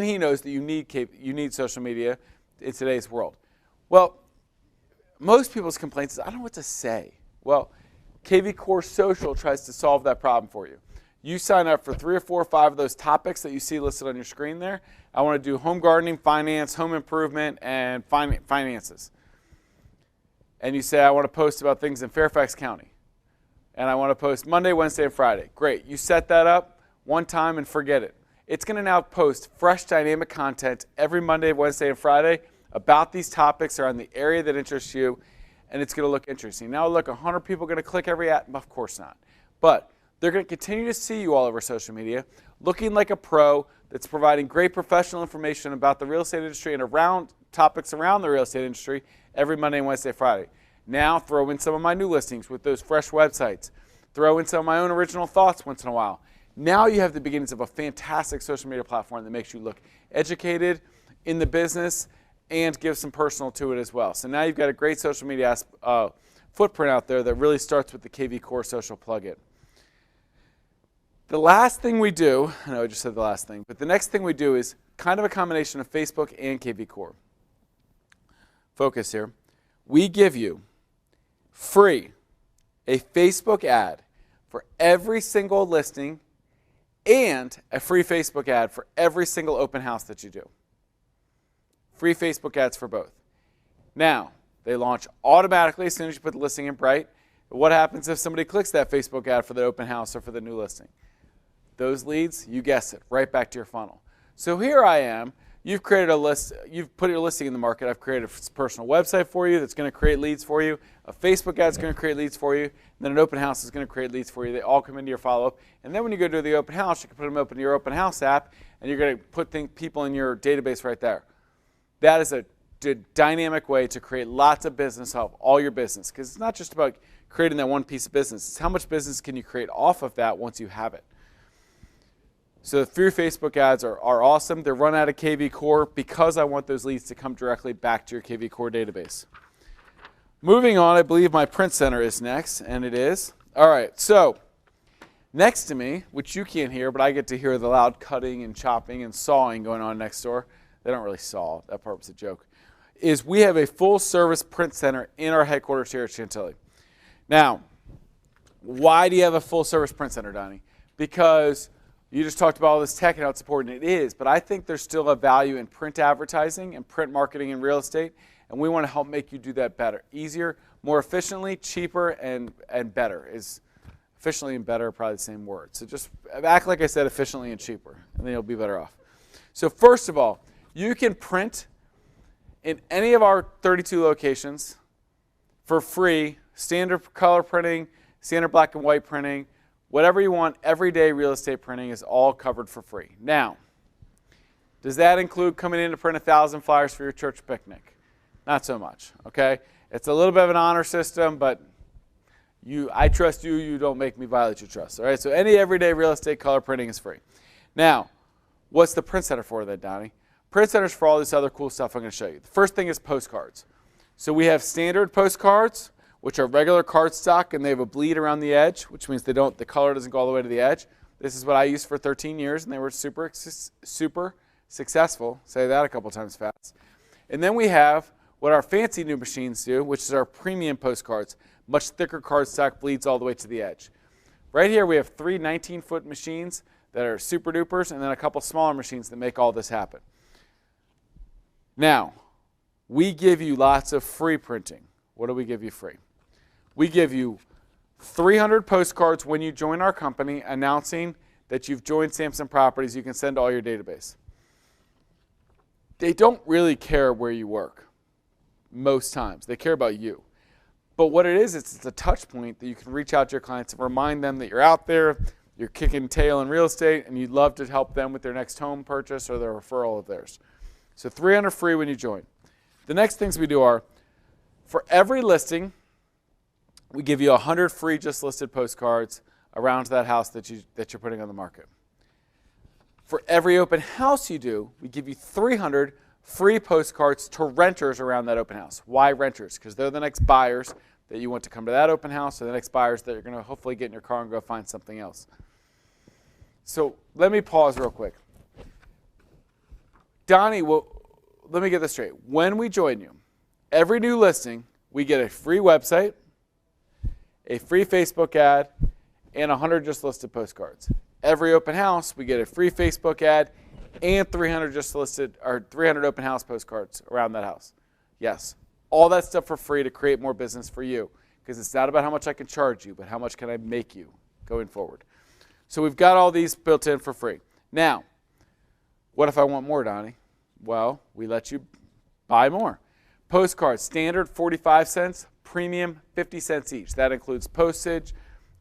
he knows that you need social media in today's world. Well, most people's complaints is, I don't know what to say. Well, KV Core Social tries to solve that problem for you. You sign up for 3 or 4 or 5 of those topics that you see listed on your screen there. I want to do home gardening, finance, home improvement, and finances. And you say, I want to post about things in Fairfax County. And I want to post Monday, Wednesday, and Friday. Great. You set that up one time and forget it. It's going to now post fresh, dynamic content every Monday, Wednesday, and Friday about these topics or on the area that interests you, and it's going to look interesting. Now, look, 100 people are going to click every ad? Of course not. But they're going to continue to see you all over social media, looking like a pro that's providing great professional information about the real estate industry and around topics around the real estate industry every Monday, Wednesday, Friday. Now throw in some of my new listings with those fresh websites. Throw in some of my own original thoughts once in a while. Now you have the beginnings of a fantastic social media platform that makes you look educated in the business and give some personal to it as well. So now you've got a great social media footprint out there that really starts with the KV Core Social plugin. The last thing we do, I know I just said the last thing, but the next thing we do is kind of a combination of Facebook and KV Core. focus here, we give you free a Facebook ad for every single listing and a free Facebook ad for every single open house that you do. Free Facebook ads for both. Now, they launch automatically as soon as you put the listing in Bright. What happens if somebody clicks that Facebook ad for the open house or for the new listing? Those leads, you guess it, right back to your funnel. So here I am. You've created a list. You've put your listing in the market. I've created a personal website for you that's going to create leads for you. A Facebook ad is going to create leads for you. And then an open house is going to create leads for you. They all come into your follow-up. And then when you go to the open house, you can put them up in your open house app, and you're going to put people in your database right there. That is a dynamic way to create lots of business off all your business, because it's not just about creating that one piece of business. It's how much business can you create off of that once you have it. So the free Facebook ads are awesome. They're run out of KV Core because I want those leads to come directly back to your KV Core database. Moving on, I believe my print center is next, and it is. All right, so next to me, which you can't hear, but I get to hear the loud cutting and chopping and sawing going on next door. They don't really saw. That part was a joke. Is we have a full-service print center in our headquarters here at Chantilly. Now, why do you have a full-service print center, Donnie? Because you just talked about all this tech and how it's important. It is, but I think there's still a value in print advertising and print marketing and real estate, and we want to help make you do that better, easier, more efficiently, cheaper, and better. Efficiently and better are probably the same word. So just act like I said efficiently and cheaper, and then you'll be better off. So first of all, you can print in any of our 32 locations for free, standard color printing, standard black and white printing, whatever you want, everyday real estate printing is all covered for free. Now, does that include coming in to print 1,000 flyers for your church picnic? Not so much, okay? It's a little bit of an honor system, but I trust you, you don't make me violate your trust, all right? So any everyday real estate color printing is free. Now, what's the print center for then, Donnie? Print center's for all this other cool stuff I'm going to show you. The first thing is postcards. So we have standard postcards, which are regular cardstock, and they have a bleed around the edge, which means the color doesn't go all the way to the edge. This is what I used for 13 years, and they were super successful. Say that a couple times fast. And then we have what our fancy new machines do, which is our premium postcards. Much thicker cardstock, bleeds all the way to the edge. Right here we have 3 19-foot machines that are super dupers, and then a couple smaller machines that make all this happen. Now, we give you lots of free printing. What do we give you free? We give you 300 postcards when you join our company announcing that you've joined Samson Properties. You can send to all your database. They don't really care where you work most times. They care about you. But what it is, it's a touch point that you can reach out to your clients and remind them that you're out there, you're kicking tail in real estate, and you'd love to help them with their next home purchase or their referral of theirs. So 300 free when you join. The next things we do are, for every listing, we give you 100 free just listed postcards around that house that you're putting on the market. For every open house you do, we give you 300 free postcards to renters around that open house. Why renters? Because they're the next buyers that you want to come to that open house, or the next buyers that you're going to hopefully get in your car and go find something else. So let me pause real quick. Donnie, let me get this straight. When we join you, every new listing, we get a free website, a free Facebook ad, and 100 just listed postcards. Every open house, we get a free Facebook ad and 300 just listed or 300 open house postcards around that house. Yes, all that stuff for free to create more business for you, because it's not about how much I can charge you, but how much can I make you going forward. So we've got all these built in for free. Now, what if I want more, Donnie? Well, we let you buy more. Postcards, standard 45 cents, premium 50 cents each. That includes postage,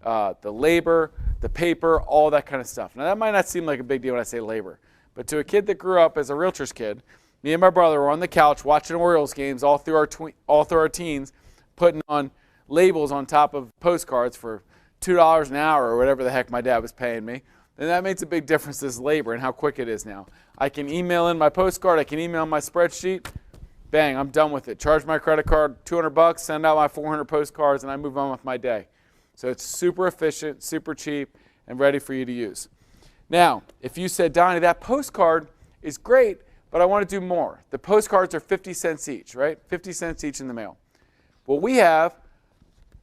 the labor, the paper, all that kind of stuff. Now that might not seem like a big deal when I say labor, but to a kid that grew up as a realtor's kid, me and my brother were on the couch watching Orioles games all through our teens, putting on labels on top of postcards for $2 an hour or whatever the heck my dad was paying me. And that makes a big difference, this labor and how quick it is now. I can email in my postcard, I can email my spreadsheet, bang, I'm done with it. Charge my credit card $200, send out my 400 postcards, and I move on with my day. So it's super efficient, super cheap, and ready for you to use. Now, if you said, Donnie, that postcard is great, but I want to do more. The postcards are 50 cents each, right? 50 cents each in the mail. Well, we have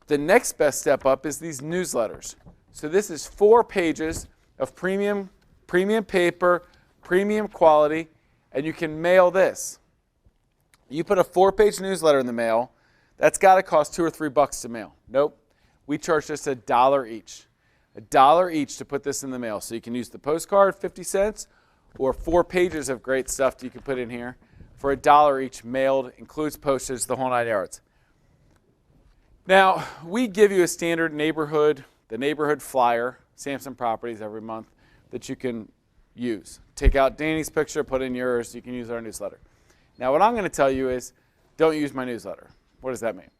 the next best step up is these newsletters. So this is 4 pages of premium paper, premium quality, and you can mail this. You put a 4-page newsletter in the mail, that's got to cost $2 or $3 to mail. Nope. We charge just $1 each. $1 each to put this in the mail. So you can use the postcard, 50 cents, or 4 pages of great stuff that you can put in here for $1 each mailed, includes postage, the whole 9 yards. Now, we give you a standard neighborhood, the neighborhood flyer, Samson Properties every month, that you can use. Take out Danny's picture, put in yours, you can use our newsletter. Now, what I'm going to tell you is, don't use my newsletter. What does that mean?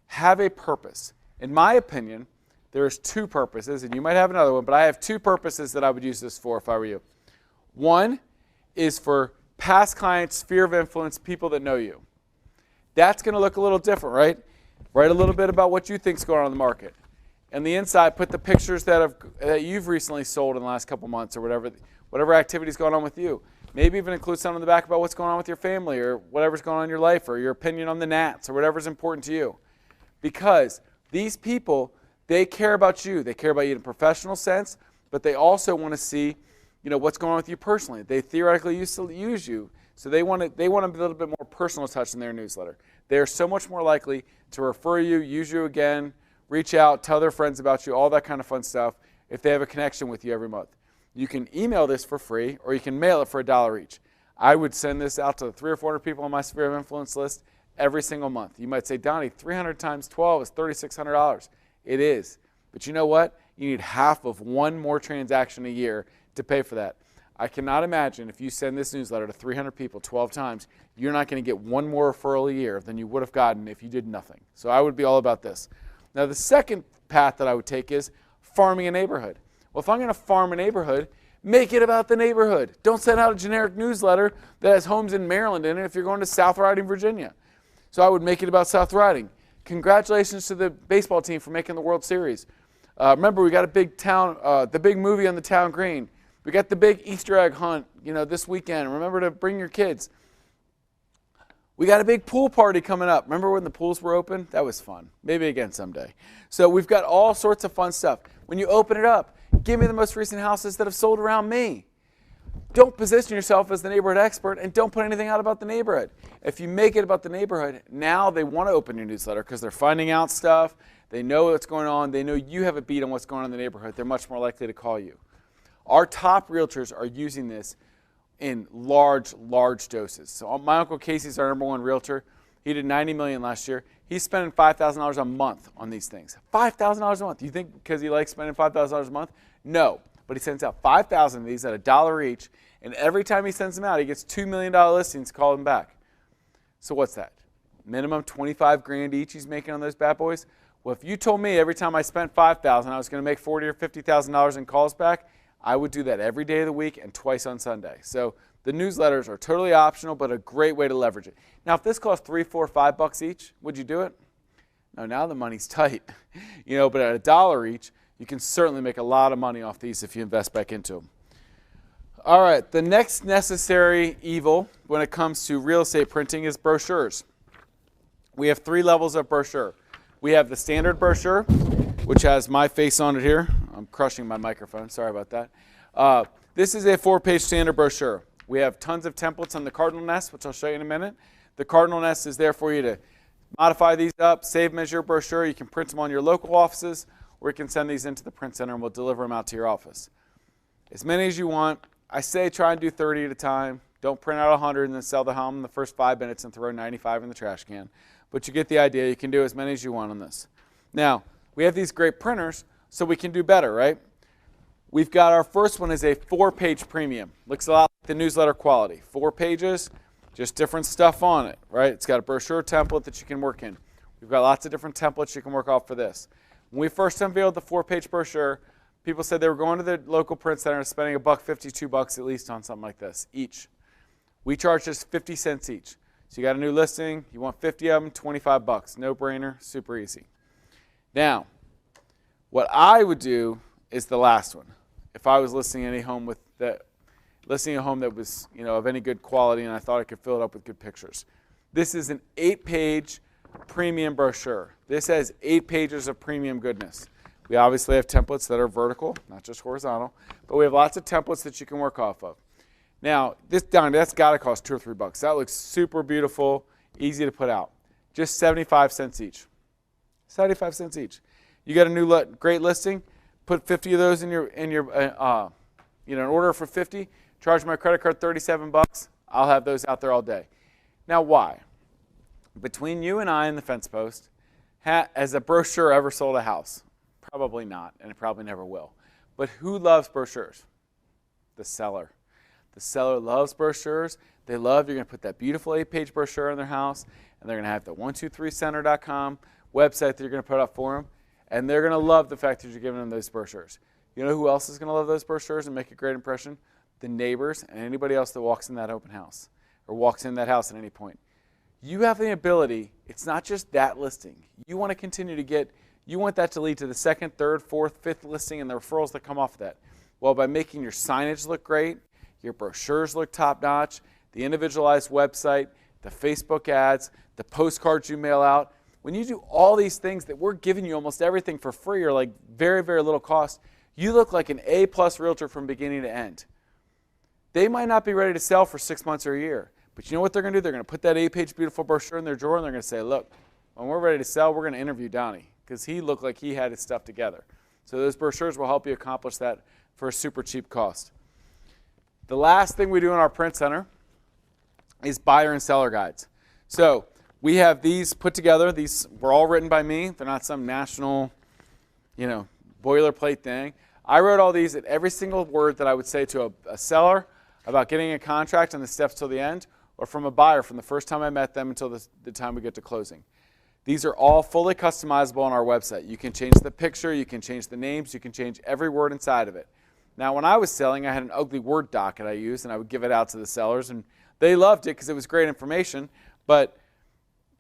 Have a purpose. In my opinion, there's 2 purposes, and you might have another one, but I have 2 purposes that I would use this for if I were you. One is for past clients, sphere of influence, people that know you. That's going to look a little different, right? Write a little bit about what you think is going on in the market. And the inside, put the pictures that you've recently sold in the last couple months or whatever activity is going on with you. Maybe even include something in the back about what's going on with your family or whatever's going on in your life or your opinion on the Nats or whatever's important to you. Because these people, they care about you. They care about you in a professional sense, but they also want to see, what's going on with you personally. They theoretically used to use you, so they want a little bit more personal touch in their newsletter. They are so much more likely to refer you, use you again, reach out, tell their friends about you, all that kind of fun stuff if they have a connection with you every month. You can email this for free, or you can mail it for $1 each. I would send this out to 300 or 400 people on my sphere of influence list every single month. You might say, Donnie, 300 times 12 is $3,600. It is. But you know what? You need half of one more transaction a year to pay for that. I cannot imagine if you send this newsletter to 300 people 12 times, you're not going to get one more referral a year than you would have gotten if you did nothing. So I would be all about this. Now, the second path that I would take is farming a neighborhood. Well, if I'm going to farm a neighborhood, make it about the neighborhood. Don't send out a generic newsletter that has homes in Maryland in it if you're going to South Riding, Virginia. So I would make it about South Riding. Congratulations to the baseball team for making the World Series. Remember, we got a big the big movie on the town green. We got the big Easter egg hunt, this weekend. Remember to bring your kids. We got a big pool party coming up. Remember when the pools were open? That was fun. Maybe again someday. So we've got all sorts of fun stuff. When you open it up, give me the most recent houses that have sold around me. Don't position yourself as the neighborhood expert and don't put anything out about the neighborhood. If you make it about the neighborhood, now they want to open your newsletter because they're finding out stuff. They know what's going on. They know you have a beat on what's going on in the neighborhood. They're much more likely to call you. Our top realtors are using this in large doses. So my Uncle Casey's our #1 realtor. He did $90 million last year. He's spending $5,000 a month on these things. $5,000 a month. You think because he likes spending $5,000 a month? No. But he sends out 5,000 of these at $1 each, and every time he sends them out, he gets $2 million listings called him back. So what's that? Minimum $25,000 each he's making on those bad boys? Well, if you told me every time I spent $5,000 I was going to make $40,000 or $50,000 in calls back, I would do that every day of the week and twice on Sunday. So the newsletters are totally optional, but a great way to leverage it. Now, if this cost $3, $4, $5 each, would you do it? No, now the money's tight. But at $1 each, you can certainly make a lot of money off these if you invest back into them. All right, the next necessary evil when it comes to real estate printing is brochures. We have 3 levels of brochure. We have the standard brochure, which has my face on it here. I'm crushing my microphone. Sorry about that. This is a 4-page standard brochure. We have tons of templates on the cardinal nest, which I'll show you in a minute. The cardinal nest is there for you to modify these up, save them as your brochure. You can print them on your local offices, or you can send these into the print center and we'll deliver them out to your office. As many as you want. I say try and do 30 at a time. Don't print out 100 and then sell the home in the first 5 minutes and throw 95 in the trash can. But you get the idea. You can do as many as you want on this. Now, we have these great printers, so we can do better, right? We've got our first one is a 4-page premium. Looks a lot like the newsletter quality. 4 pages, just different stuff on it, right? It's got a brochure template that you can work in. We've got lots of different templates you can work off for this. When we first unveiled the 4-page brochure, people said they were going to the local print center and spending $1.50, $2 at least on something like this each. We charge just 50 cents each. So you got a new listing, you want 50 of them, $25. No brainer, super easy. Now, what I would do is the last one. If I was listing any home with that, listing a home that was, of any good quality, and I thought I could fill it up with good pictures. This is an 8-page premium brochure. This has 8 pages of premium goodness. We obviously have templates that are vertical, not just horizontal, but we have lots of templates that you can work off of. Now, Donny, that's got to cost $2 or $3. That looks super beautiful, easy to put out. Just 75 cents each. 75 cents each. You got a new great listing, put 50 of those in your an order for 50, charge my credit card $37. I'll have those out there all day. Now, why? Between you and I and the fence post, has a brochure ever sold a house? Probably not, and it probably never will. But who loves brochures? The seller. The seller loves brochures. They love you're going to put that beautiful 8-page brochure in their house, and they're going to have the 123center.com website that you're going to put up for them, and they're going to love the fact that you're giving them those brochures. You know who else is going to love those brochures and make a great impression? The neighbors and anybody else that walks in that open house or walks in that house at any point. You have the ability, it's not just that listing. You want to continue to you want that to lead to the 2nd, 3rd, 4th, 5th listing and the referrals that come off of that. Well, by making your signage look great, your brochures look top-notch, the individualized website, the Facebook ads, the postcards you mail out, when you do all these things that we're giving you almost everything for free or like very, very little cost, you look like an A-plus realtor from beginning to end. They might not be ready to sell for 6 months or a year, but you know what they're going to do? They're going to put that 8-page beautiful brochure in their drawer and they're going to say, look, when we're ready to sell, we're going to interview Donny because he looked like he had his stuff together. So those brochures will help you accomplish that for a super cheap cost. The last thing we do in our print center is buyer and seller guides. So we have these put together. These were all written by me. They're not some national, boilerplate thing. I wrote all these at every single word that I would say to a seller about getting a contract and the steps till the end, or from a buyer from the first time I met them until the time we get to closing. These are all fully customizable on our website. You can change the picture, you can change the names, you can change every word inside of it. Now, when I was selling, I had an ugly Word doc that I used, and I would give it out to the sellers, and they loved it because it was great information, but,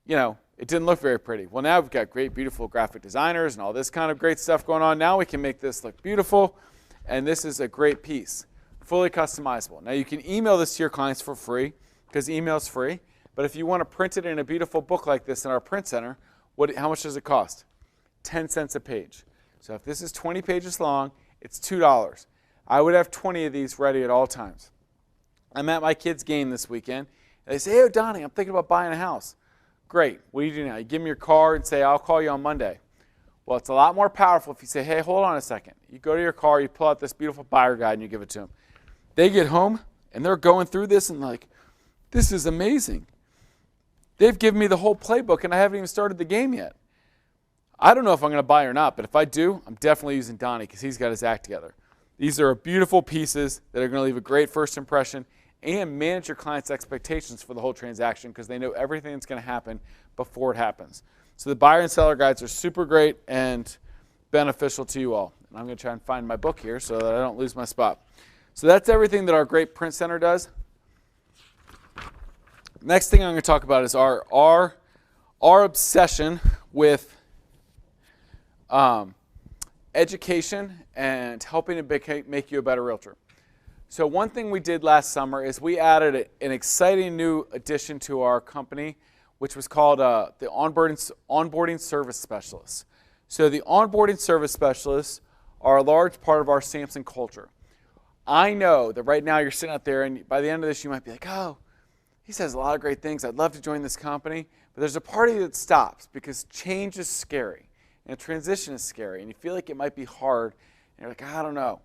it didn't look very pretty. Well, now we've got great, beautiful graphic designers and all this kind of great stuff going on. Now we can make this look beautiful, and this is a great piece, fully customizable. Now, you can email this to your clients for free because email is free, but if you want to print it in a beautiful book like this in our print center, how much does it cost? 10 cents a page. So if this is 20 pages long, it's $2. I would have 20 of these ready at all times. I'm at my kid's game this weekend, and they say, hey, Donny, I'm thinking about buying a house. Great. What do you do now? You give them your card and say, I'll call you on Monday. Well, it's a lot more powerful if you say, hey, hold on a second. You go to your car, you pull out this beautiful buyer guide, and you give it to them. They get home, and they're going through this and like, this is amazing. They've given me the whole playbook, and I haven't even started the game yet. I don't know if I'm going to buy or not, but if I do, I'm definitely using Donny because he's got his act together. These are beautiful pieces that are going to leave a great first impression and manage your client's expectations for the whole transaction because they know everything that's going to happen before it happens. So the buyer and seller guides are super great and beneficial to you all. And I'm going to try and find my book here so that I don't lose my spot. So that's everything that our great print center does. Next thing I'm going to talk about is our obsession with education and helping to make you a better realtor. So one thing we did last summer is we added an exciting new addition to our company, which was called the onboarding service specialists. So the onboarding service specialists are a large part of our Samson culture. I know that right now you're sitting out there, and by the end of this you might be like, oh, he says a lot of great things. I'd love to join this company. But there's a part of you that stops because change is scary, and transition is scary, and you feel like it might be hard, and you're like, I don't know.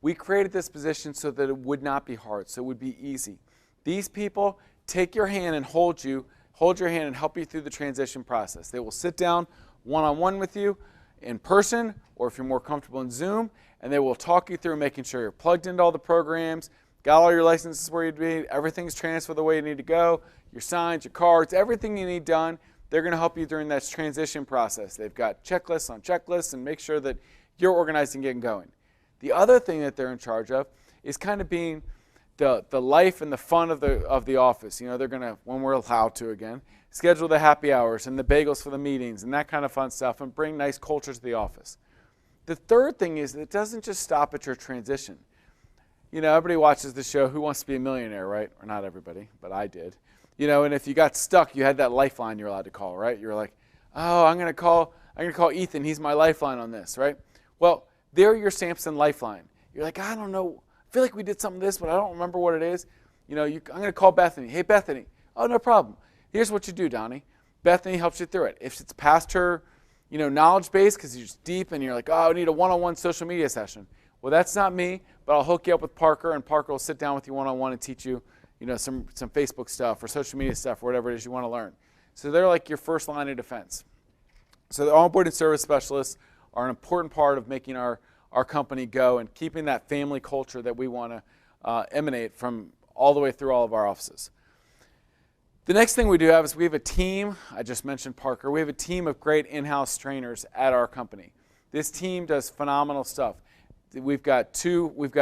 We created this position so that it would not be hard, so it would be easy. These people take your hand and hold your hand and help you through the transition process. They will sit down one-on-one with you in person, or if you're more comfortable in Zoom, and they will talk you through making sure you're plugged into all the programs, got all your licenses where you'd be, everything's transferred the way you need to go, your signs, your cards, everything you need done. They're going to help you during that transition process. They've got checklists on checklists and make sure that you're organized and getting going. The other thing that they're in charge of is kind of being the life and the fun of the office. They're going to, when we're allowed to again, schedule the happy hours and the bagels for the meetings and that kind of fun stuff and bring nice culture to the office. The third thing is that it doesn't just stop at your transition. everybody watches the show Who Wants to Be a Millionaire, right? Or not everybody, but I did. And if you got stuck, you had that lifeline you're allowed to call, right? You're like, oh, I'm gonna call Ethan. He's my lifeline on this, right? Well, they're your Samson lifeline. You're like, I don't know. I feel like we did something this, but I don't remember what it is. I'm gonna call Bethany. Hey, Bethany. Oh, no problem. Here's what you do, Donny. Bethany helps you through it. If it's past her, knowledge base, because you're just deep and you're like, oh, I need a one-on-one social media session. Well, that's not me, but I'll hook you up with Parker, and Parker will sit down with you one-on-one and teach you, some Facebook stuff or social media stuff or whatever it is you want to learn. So they're like your first line of defense. So the onboarding service specialists are an important part of making our company go and keeping that family culture that we want to emanate from all the way through all of our offices. The next thing we do have is we have a team. I just mentioned Parker. We have a team of great in-house trainers at our company. This team does phenomenal stuff. We've got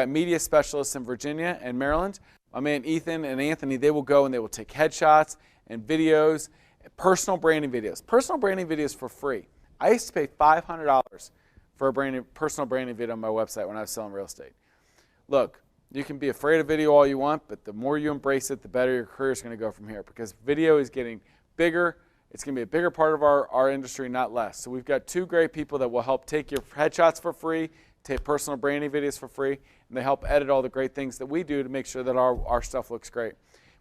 media specialists in Virginia and Maryland. My man Ethan and Anthony, they will go and they will take headshots and videos, personal branding videos. Personal branding videos for free. I used to pay $500 for a personal branding video on my website when I was selling real estate. Look, you can be afraid of video all you want, but the more you embrace it, the better your career is going to go from here, because video is getting bigger. It's going to be a bigger part of our industry, not less. So we've got two great people that will help take your headshots for free, take personal branding videos for free, and they help edit all the great things that we do to make sure that our stuff looks great.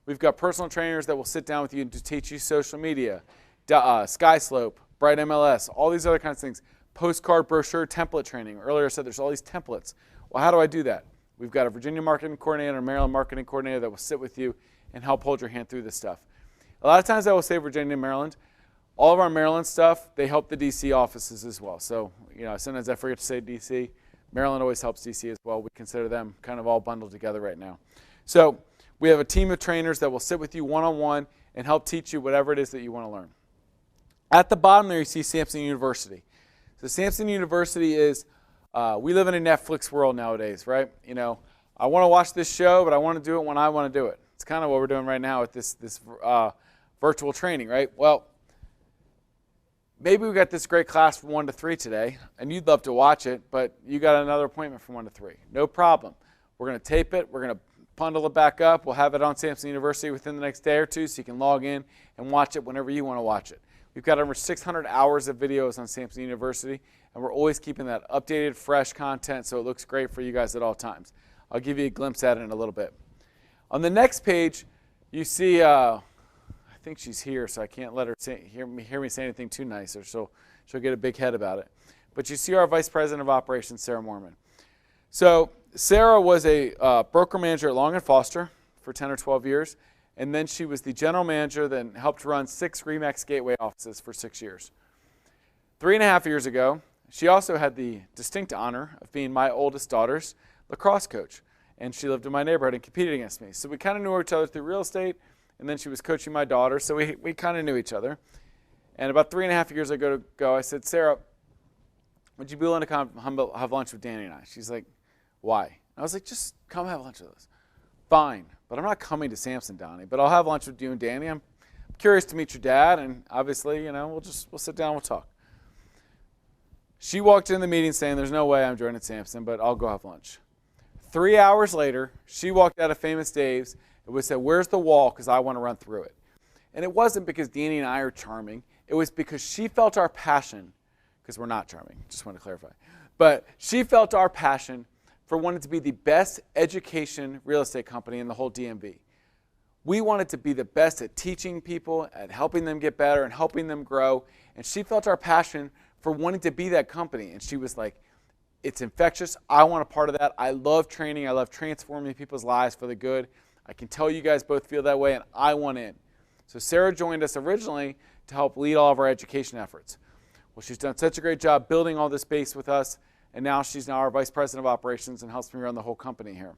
We've got personal trainers that will sit down with you to teach you social media, SkySlope, Bright MLS, all these other kinds of things, postcard, brochure, template training. Earlier I said there's all these templates. Well, how do I do that? We've got a Virginia marketing coordinator, a Maryland marketing coordinator that will sit with you and help hold your hand through this stuff. A lot of times I will say Virginia and Maryland. All of our Maryland stuff, they help the DC offices as well. So, sometimes I forget to say DC. Maryland always helps DC as well. We consider them kind of all bundled together right now. So we have a team of trainers that will sit with you one-on-one and help teach you whatever it is that you want to learn. At the bottom there you see Samson University. So Samson University is, we live in a Netflix world nowadays, right? I want to watch this show, but I want to do it when I want to do it. It's kind of what we're doing right now with this virtual training, right? Well, maybe we got this great class from 1 to 3 today, and you'd love to watch it, but you got another appointment from 1 to 3. No problem. We're going to tape it. We're going to bundle it back up. We'll have it on Samson University within the next day or two, so you can log in and watch it whenever you want to watch it. We've got over 600 hours of videos on Samson University, and we're always keeping that updated, fresh content so it looks great for you guys at all times. I'll give you a glimpse at it in a little bit. On the next page, you see, I think she's here, so I can't let her hear me say anything too nice, or she'll get a big head about it. But you see our Vice President of Operations, Sarah Mormon. So Sarah was a broker manager at Long & Foster for 10 or 12 years, and then she was the general manager that helped run 6 RE/MAX Gateway offices for 6 years. 3.5 years ago, she also had the distinct honor of being my oldest daughter's lacrosse coach, and she lived in my neighborhood and competed against me. So we kind of knew each other through real estate, and then she was coaching my daughter, so we kind of knew each other. And about 3.5 years ago, I said, Sarah, would you be willing to come have lunch with Danny and I? She's like, why? And I was like, just come have lunch with us. Fine, but I'm not coming to Samson, Donny, but I'll have lunch with you and Danny. I'm curious to meet your dad, and obviously, we'll sit down, we'll talk. She walked in the meeting saying, there's no way I'm joining Samson, but I'll go have lunch. 3 hours later, she walked out of Famous Dave's and we said, where's the wall? Because I want to run through it. And it wasn't because Danny and I are charming. It was because she felt our passion, because we're not charming, just want to clarify. But she felt our passion for wanting to be the best education real estate company in the whole DMV. We wanted to be the best at teaching people, at helping them get better and helping them grow. And she felt our passion for wanting to be that company. And she was like, it's infectious. I want a part of that. I love training. I love transforming people's lives for the good. I can tell you guys both feel that way, and I want in. So Sarah joined us originally to help lead all of our education efforts. Well, she's done such a great job building all this base with us, and now she's our Vice President of Operations and helps me run the whole company here.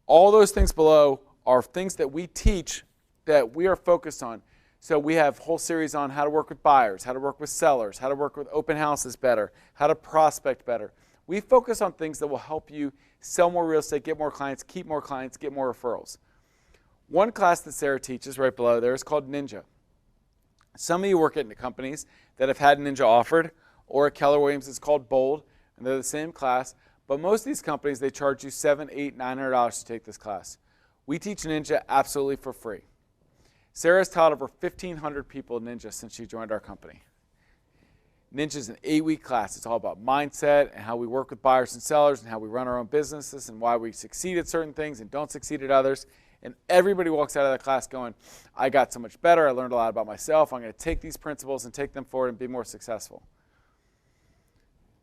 All those things below are things that we teach that we are focused on. So we have a whole series on how to work with buyers, how to work with sellers, how to work with open houses better, how to prospect better. We focus on things that will help you sell more real estate, get more clients, get more referrals. One class that Sarah teaches right below there is called Ninja. Some of you work at companies that have had Ninja offered, or at Keller Williams it's called Bold, and they're the same class. But most of these companies, they charge you $700, $800, $900 to take this class. We teach Ninja absolutely for free. Sarah's taught over 1,500 people Ninja since she joined our company. Ninja is an 8-week class. It's all about mindset and how we work with buyers and sellers and how we run our own businesses and why we succeed at certain things and don't succeed at others. And everybody walks out of that class going, I got so much better. I learned a lot about myself. I'm going to take these principles and take them forward and be more successful.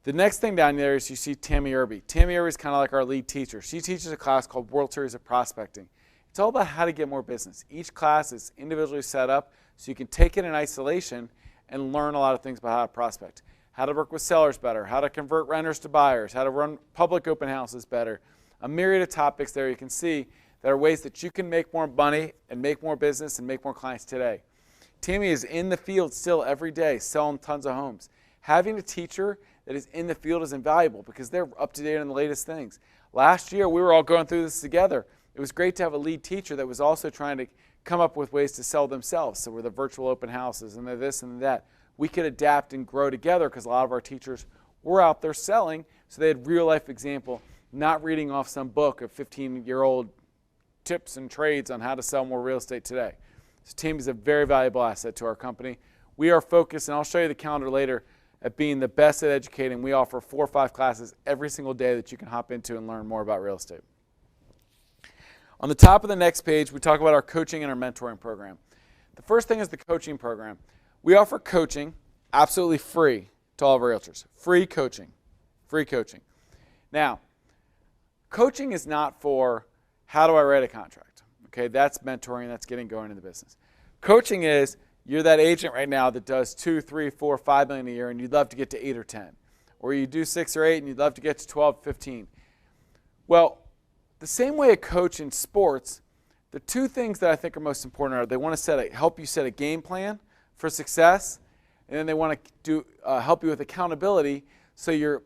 The next thing down there is you see Tammy Irby. Tammy Irby is kind of like our lead teacher. She teaches a class called World Series of Prospecting. It's all about how to get more business. Each class is individually set up so you can take it in isolation and learn a lot of things about how to prospect, how to work with sellers better, how to convert renters to buyers, how to run public open houses better. A myriad of topics there you can see that are ways that you can make more money and make more business and make more clients today. Tammy is in the field still every day selling tons of homes. Having a teacher that is in the field is invaluable because they're up to date on the latest things. Last year, we were all going through this together. It was great to have a lead teacher that was also trying to come up with ways to sell themselves. So we're the virtual open houses and they're this and that. We could adapt and grow together because a lot of our teachers were out there selling, so they had real life example, not reading off some book of 15-year-old tips and trades on how to sell more real estate today. So Tammy is a very valuable asset to our company. We are focused, and I'll show you the calendar later, at being the best at educating. We offer 4 or 5 classes every single day that you can hop into and learn more about real estate. On the top of the next page, we talk about our coaching and our mentoring program. The first thing is the coaching program. We offer coaching absolutely free to all of our realtors. Free coaching. Free coaching. Now, coaching is not for how do I write a contract. Okay, that's mentoring, that's getting going in the business. Coaching is you're that agent right now that does 2, 3, 4, 5 million a year and you'd love to get to 8 or 10. Or you do 6 or 8 and you'd love to get to 12, 15. Well, the same way a coach in sports, the 2 things that I think are most important are they want to help you set a game plan for success, and then they want to help you with accountability so you're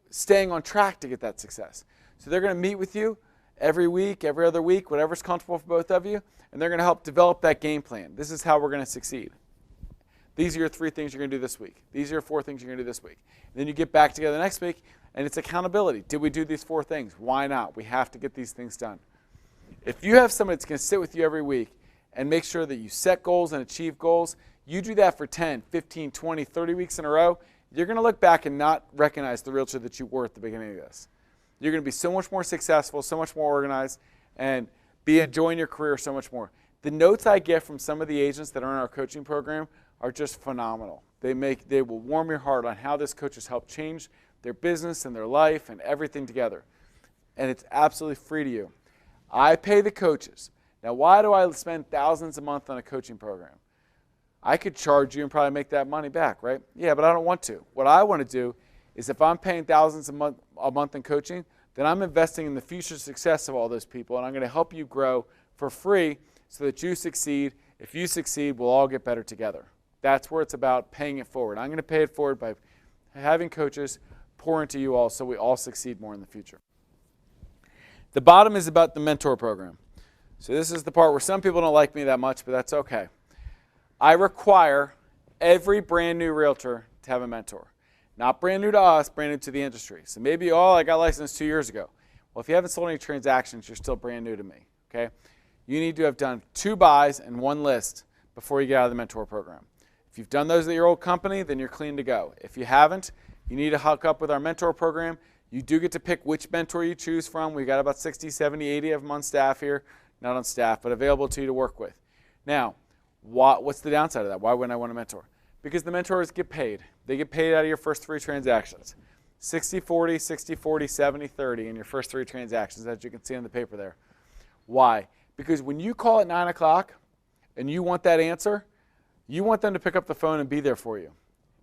staying on track to get that success. So they're going to meet with you every week, every other week, whatever's comfortable for both of you, and they're going to help develop that game plan. This is how we're going to succeed. These are your 3 things you're going to do this week. These are your 4 things you're going to do this week. And then you get back together next week, and it's accountability. Did we do these 4 things? Why not? We have to get these things done. If you have somebody that's going to sit with you every week and make sure that you set goals and achieve goals, you do that for 10, 15, 20, 30 weeks in a row, you're going to look back and not recognize the realtor that you were at the beginning of this. You're going to be so much more successful, so much more organized, and be enjoying your career so much more. The notes I get from some of the agents that are in our coaching program are just phenomenal. They will warm your heart on how this coach has helped change their business and their life and everything together. And it's absolutely free to you. I pay the coaches. Now, why do I spend thousands a month on a coaching program? I could charge you and probably make that money back, right? Yeah, but I don't want to. What I want to do is if I'm paying thousands a month in coaching, then I'm investing in the future success of all those people, and I'm going to help you grow for free so that you succeed. If you succeed, we'll all get better together. That's where it's about paying it forward. I'm going to pay it forward by having coaches pour into you all so we all succeed more in the future. The bottom is about the mentor program. So this is the part where some people don't like me that much, but that's okay. I require every brand new realtor to have a mentor. Not brand new to us, brand new to the industry. So maybe, I got licensed 2 years ago. Well, if you haven't sold any transactions, you're still brand new to me, okay? You need to have done 2 buys and 1 list before you get out of the mentor program. If you've done those at your old company, then you're clean to go. If you haven't, you need to hook up with our mentor program. You do get to pick which mentor you choose from. We've got about 60, 70, 80 of them on staff here. Not on staff, but available to you to work with. Now, what's the downside of that? Why wouldn't I want a mentor? Because the mentors get paid. They get paid out of your first 3 transactions. 60-40, 60-40, 70-30 in your first 3 transactions, as you can see on the paper there. Why? Because when you call at 9 o'clock and you want that answer, you want them to pick up the phone and be there for you.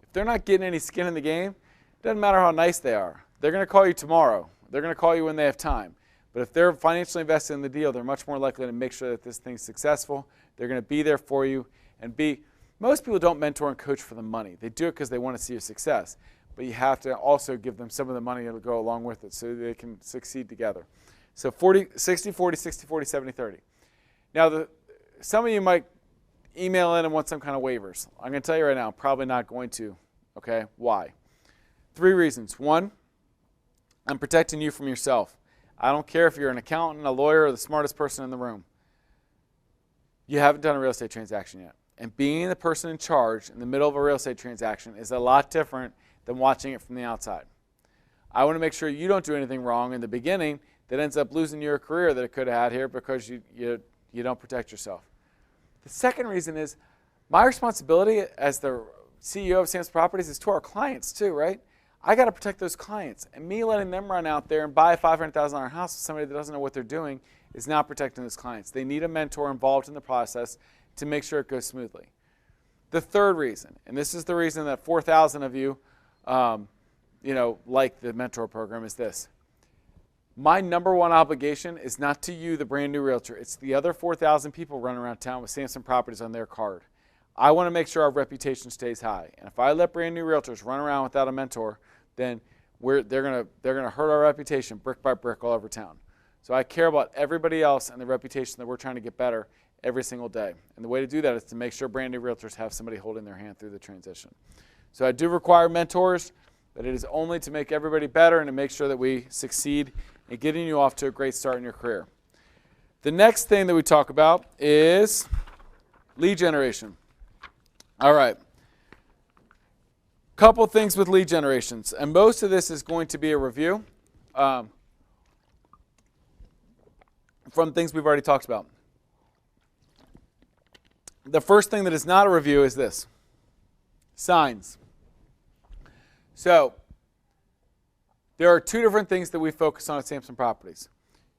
If they're not getting any skin in the game, it doesn't matter how nice they are. They're going to call you tomorrow. They're going to call you when they have time. But if they're financially invested in the deal, they're much more likely to make sure that this thing's successful. They're going to be there for you and most people don't mentor and coach for the money. They do it because they want to see your success. But you have to also give them some of the money to go along with it so they can succeed together. So 60-40, 60-40, 70-30. Now, some of you might email in and want some kind of waivers. I'm going to tell you right now, I'm probably not going to. Okay? Why? 3 reasons. 1, I'm protecting you from yourself. I don't care if you're an accountant, a lawyer, or the smartest person in the room. You haven't done a real estate transaction yet. And being the person in charge in the middle of a real estate transaction is a lot different than watching it from the outside. I want to make sure you don't do anything wrong in the beginning that ends up losing your career that it could have had here because you don't protect yourself. The second reason is my responsibility as the CEO of Samson Properties is to our clients too, right? I got to protect those clients. And me letting them run out there and buy a $500,000 house with somebody that doesn't know what they're doing is not protecting those clients. They need a mentor involved in the process to make sure it goes smoothly. The third reason, and this is the reason that 4,000 of you, like the mentor program, is this. My number one obligation is not to you, the brand new realtor. It's the other 4,000 people running around town with Samson Properties on their card. I want to make sure our reputation stays high. And if I let brand new realtors run around without a mentor, then they're gonna hurt our reputation brick by brick all over town. So I care about everybody else and the reputation that we're trying to get better every single day. And the way to do that is to make sure brand new realtors have somebody holding their hand through the transition. So I do require mentors, but it is only to make everybody better and to make sure that we succeed in getting you off to a great start in your career. The next thing that we talk about is lead generation. All right. Couple things with lead generations, and most of this is going to be a review from things we've already talked about. The first thing that is not a review is this: signs. So there are two different things that we focus on at Samson Properties.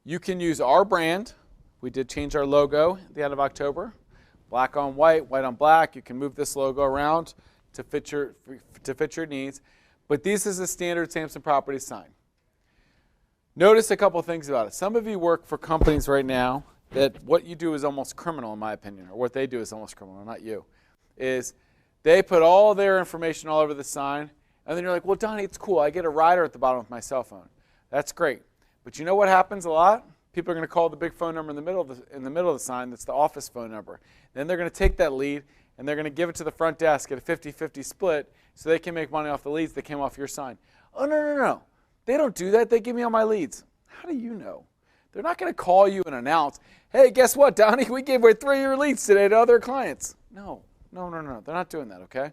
You can use our brand. We did change our logo at the end of October. Black on white, white on black. You can move this logo around to fit your needs. But this is a standard Samson Properties sign. Notice a couple things about it. Some of you work for companies right now that what you do is almost criminal, in my opinion, or what they do is almost criminal, not you, is they put all their information all over the sign, and then you're like, well, Donny, it's cool. I get a rider at the bottom of my cell phone. That's great. But you know what happens a lot? People are going to call the big phone number in the middle of the sign. That's the office phone number. Then they're going to take that lead, and they're going to give it to the front desk at a 50-50 split so they can make money off the leads that came off your sign. Oh, no. They don't do that. They give me all my leads. How do you know? They're not going to call you and announce, hey, guess what, Donny? We gave away 3 of your leads today to other clients. No. They're not doing that, okay?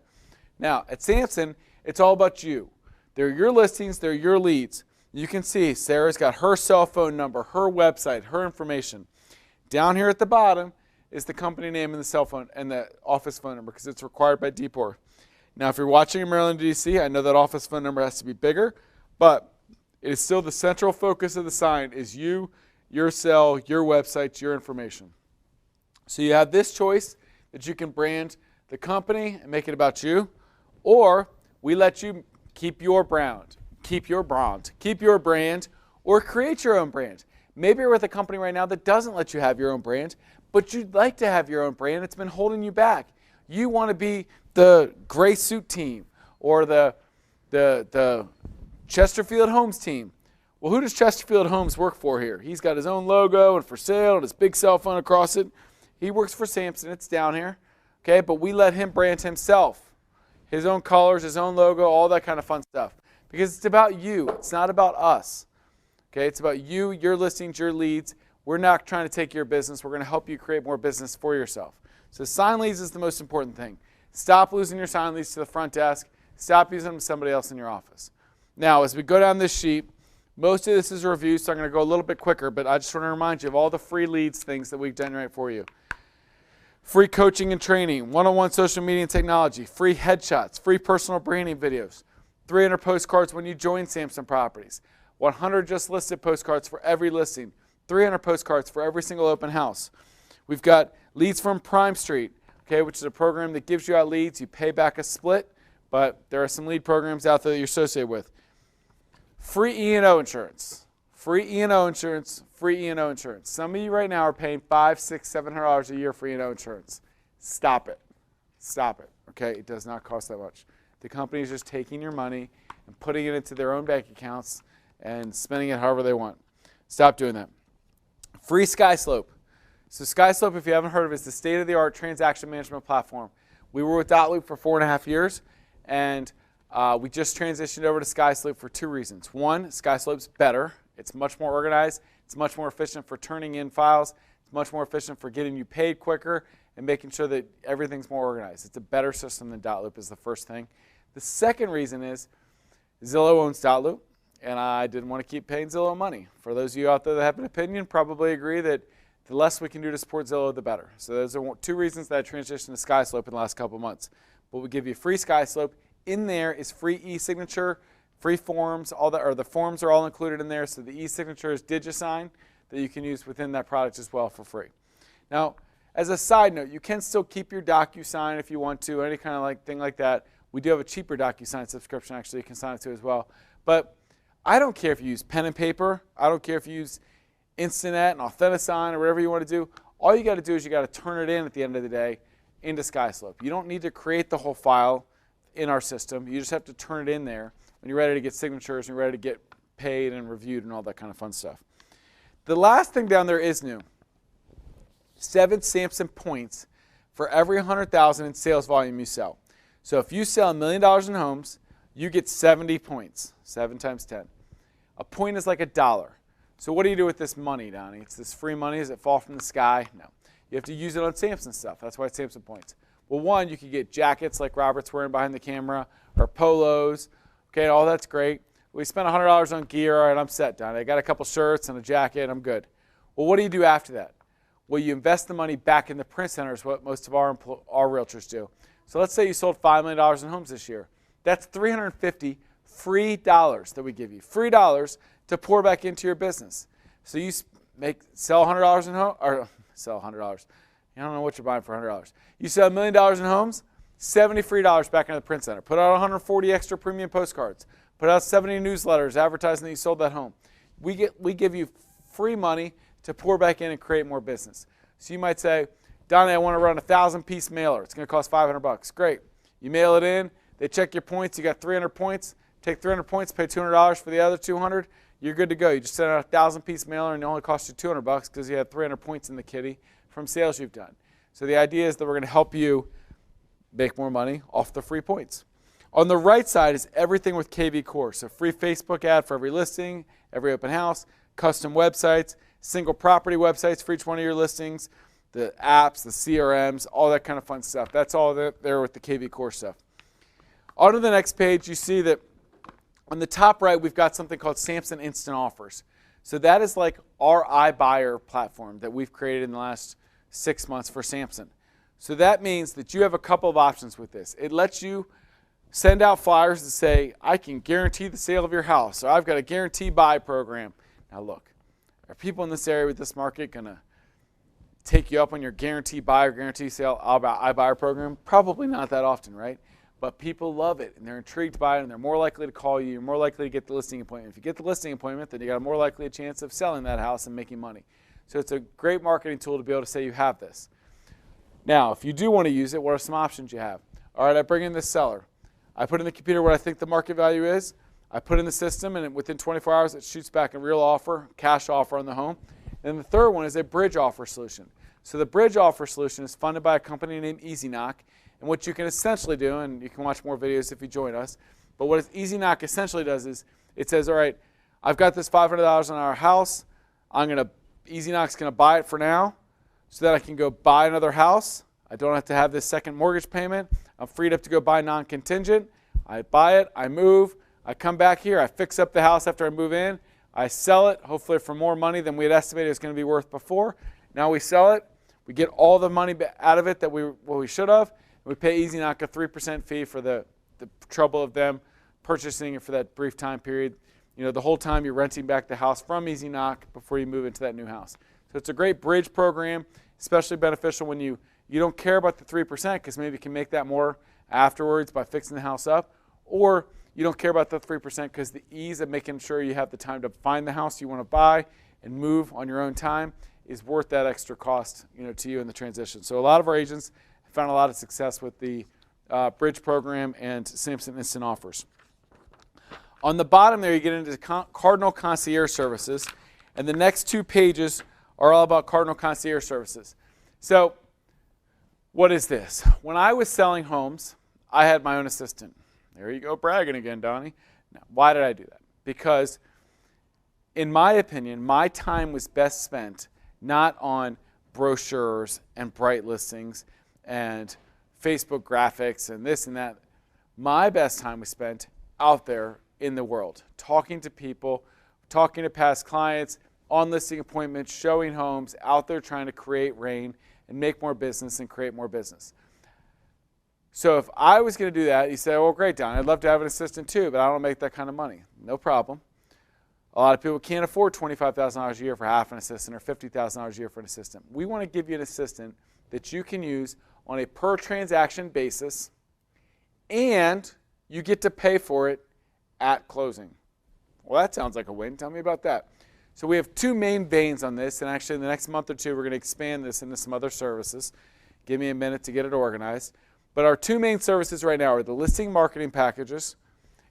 Now, at Samson, it's all about you. They're your listings. They're your leads. You can see Sarah's got her cell phone number, her website, her information. Down here at the bottom is the company name and the cell phone and the office phone number because it's required by DPOR. Now, if you're watching in Maryland, D.C., I know that office phone number has to be bigger, but it is still the central focus of the sign is you, your cell, your website, your information. So you have this choice that you can brand the company and make it about you, or we let you keep your brand, or create your own brand. Maybe you're with a company right now that doesn't let you have your own brand, but you'd like to have your own brand. It's been holding you back. You want to be the gray suit team or the Chesterfield Homes team. Well, who does Chesterfield Homes work for here? He's got his own logo and for sale and his big cell phone across it. He works for Samson. It's down here. Okay, but we let him brand himself. His own colors, his own logo, all that kind of fun stuff. Because it's about you. It's not about us. Okay, it's about you, your listings, your leads. We're not trying to take your business. We're going to help you create more business for yourself. So sign leads is the most important thing. Stop losing your sign leads to the front desk. Stop using them to somebody else in your office. Now, as we go down this sheet, most of this is a review, so I'm going to go a little bit quicker, but I just want to remind you of all the free leads things that we generate for you. Free coaching and training, one-on-one social media and technology, free headshots, free personal branding videos, 300 postcards when you join Samson Properties, 100 just listed postcards for every listing, 300 postcards for every single open house. We've got Leads from Prime Street, okay, which is a program that gives you out leads. You pay back a split, but there are some lead programs out there that you're associated with. Free E&O insurance. Free E&O insurance, free E&O insurance. Some of you right now are paying $500, $600, $700 a year for E&O insurance. Stop it. Stop it, okay? It does not cost that much. The company is just taking your money and putting it into their own bank accounts and spending it however they want. Stop doing that. Free SkySlope. So SkySlope, if you haven't heard of it, is the state-of-the-art transaction management platform. We were with Dotloop for 4.5 years, and We just transitioned over to SkySlope for 2 reasons. One, SkySlope's better. It's much more organized. It's much more efficient for turning in files. It's much more efficient for getting you paid quicker and making sure that everything's more organized. It's a better system than Dotloop is the first thing. The second reason is Zillow owns Dotloop, and I didn't want to keep paying Zillow money. For those of you out there that have an opinion, probably agree that the less we can do to support Zillow, the better. So those are 2 reasons that I transitioned to SkySlope in the last couple of months. But we give you free SkySlope. In there is free e-signature, free forms, the forms are all included in there. So the e-signature is DigiSign that you can use within that product as well for free. Now, as a side note, you can still keep your DocuSign if you want to, any kind of thing like that. We do have a cheaper DocuSign subscription actually you can sign up to as well. But I don't care if you use pen and paper. I don't care if you use Instinet and Authentisign or whatever you want to do. All you got to do is you got to turn it in at the end of the day into SkySlope. You don't need to create the whole file in our system. You just have to turn it in there when you're ready to get signatures and you're ready to get paid and reviewed and all that kind of fun stuff. The last thing down there is new. 7 Samson points for every 100,000 in sales volume you sell. So if you sell $1 million in homes, you get 70 points. 7 times 10. A point is like $1. So what do you do with this money, Donnie? It's this free money. Does it fall from the sky? No. You have to use it on Samson stuff. That's why it's Samson points. Well, one, you could get jackets like Robert's wearing behind the camera, or polos. Okay, all that's great. We spent $100 on gear. All right, I'm set, Donnie. I got a couple shirts and a jacket. I'm good. Well, what do you do after that? Well, you invest the money back in the print center is what most of our realtors do. So let's say you sold $5 million in homes this year. That's $350 free dollars that we give you. Free dollars to pour back into your business. So you sell $100 in home, or sell $100. You don't know what you're buying for $100. You sell $1 million in homes, $70 free dollars back into the print center. Put out 140 extra premium postcards. Put out 70 newsletters advertising that you sold that home. We give you free money to pour back in and create more business. So you might say, Donnie, I want to run a 1,000-piece mailer. It's going to cost $500. Great. You mail it in. They check your points. You got 300 points. Take 300 points, pay $200 for the other 200. You're good to go. You just send out a 1,000-piece mailer and it only costs you $200 because you had 300 points in the kitty from sales you've done. So the idea is that we're going to help you make more money off the free points. On the right side is everything with KV Core. So free Facebook ad for every listing, every open house, custom websites, single property websites for each one of your listings, the apps, the CRMs, all that kind of fun stuff. That's all there with the KV Core stuff. On to the next page, you see that on the top right, we've got something called Samson Instant Offers. So that is like our iBuyer platform that we've created in the last 6 months for Samson. So that means that you have a couple of options with this. It lets you send out flyers that say, I can guarantee the sale of your house, or I've got a guarantee buy program. Now look, are people in this area with this market going to take you up on your guarantee buy or guarantee sale iBuyer program? Probably not that often, right? But people love it, and they're intrigued by it, and they're more likely to call you. You're more likely to get the listing appointment. If you get the listing appointment, then you got a more likely chance of selling that house and making money. So it's a great marketing tool to be able to say you have this. Now, if you do want to use it, what are some options you have? All right, I bring in this seller. I put in the computer what I think the market value is. I put in the system, and within 24 hours, it shoots back a real offer, cash offer on the home. And the third one is a bridge offer solution. So the bridge offer solution is funded by a company named EasyKnock. And what you can essentially do, and you can watch more videos if you join us, but what EasyKnock essentially does is it says, all right, I've got this $500 on our house. EasyKnock's going to buy it for now so that I can go buy another house. I don't have to have this second mortgage payment. I'm freed up to go buy non-contingent. I buy it, I move, I come back here, I fix up the house after I move in, I sell it, hopefully for more money than we had estimated it was going to be worth before. Now we sell it, we get all the money out of it that we should have. We pay EasyKnock a 3% fee for the trouble of them purchasing it for that brief time period. You know, the whole time you're renting back the house from EasyKnock before you move into that new house. So it's a great bridge program, especially beneficial when you don't care about the 3% because maybe you can make that more afterwards by fixing the house up, or you don't care about the 3% because the ease of making sure you have the time to find the house you want to buy and move on your own time is worth that extra cost, you know, to you in the transition. So a lot of our agents found a lot of success with the bridge program and Samson Instant Offers. On the bottom there, you get into Cardinal Concierge Services, and the next 2 pages are all about Cardinal Concierge Services. So what is this? When I was selling homes, I had my own assistant. There you go, bragging again, Donnie. Now, why did I do that? Because in my opinion, my time was best spent not on brochures and bright listings and Facebook graphics and this and that. My best time was spent out there in the world, talking to people, talking to past clients, on listing appointments, showing homes, out there trying to create rain and make more business and create more business. So if I was going to do that, you say, well, great, Don, I'd love to have an assistant too, but I don't make that kind of money. No problem. A lot of people can't afford $25,000 a year for half an assistant or $50,000 a year for an assistant. We want to give you an assistant that you can use on a per transaction basis, and you get to pay for it at closing. Well, that sounds like a win. Tell me about that. So we have two main veins on this, and actually in the next month or two we're going to expand this into some other services. Give me a minute to get it organized. But our two main services right now are the listing marketing packages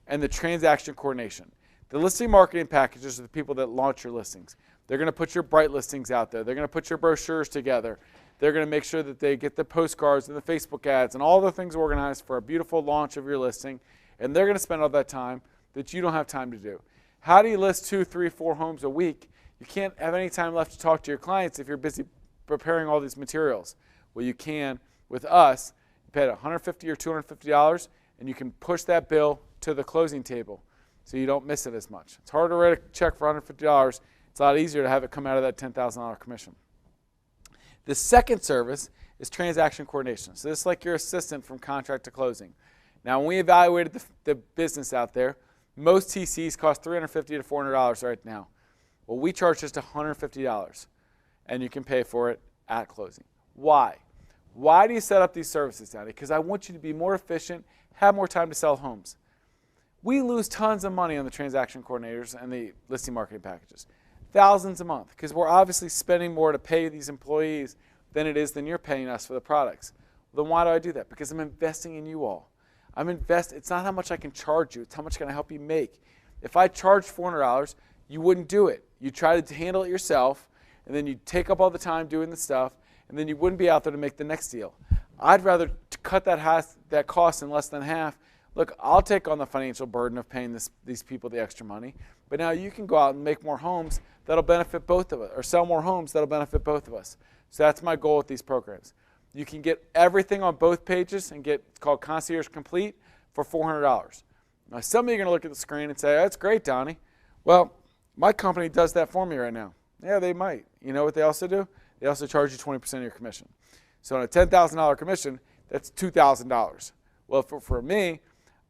and the transaction coordination. The listing marketing packages are the people that launch your listings. They're going to put your bright listings out there. They're going to put your brochures together. They're going to make sure that they get the postcards and the Facebook ads and all the things organized for a beautiful launch of your listing. And they're going to spend all that time that you don't have time to do. How do you list 2, 3, 4 homes a week? You can't have any time left to talk to your clients if you're busy preparing all these materials. Well, you can with us. You pay $150 or $250, and you can push that bill to the closing table so you don't miss it as much. It's hard to write a check for $150. It's a lot easier to have it come out of that $10,000 commission. The second service is transaction coordination. So this is like your assistant from contract to closing. Now, when we evaluated the business out there, most TCs cost $350 to $400 right now. Well, we charge just $150, and you can pay for it at closing. Why? Why do you set up these services, Donny? Because I want you to be more efficient, have more time to sell homes. We lose tons of money on the transaction coordinators and the listing marketing packages. Thousands a month, because we're obviously spending more to pay these employees than you're paying us for the products. Well, then why do I do that? Because I'm investing in you all. It's not how much I can charge you, it's how much can I help you make. If I charge $400, you wouldn't do it. You try to handle it yourself, and then you take up all the time doing the stuff, and then you wouldn't be out there to make the next deal. I'd rather cut that cost in less than half. Look, I'll take on the financial burden of paying these people the extra money, but now you can go out and make more homes that'll benefit both of us, or sell more homes that'll benefit both of us. So that's my goal with these programs. You can get everything on both pages and get, it's called Concierge Complete, for $400. Now, some of you are going to look at the screen and say, that's great, Donny. Well, my company does that for me right now. Yeah, they might. You know what they also do? They also charge you 20% of your commission. So on a $10,000 commission, that's $2,000. Well, for me,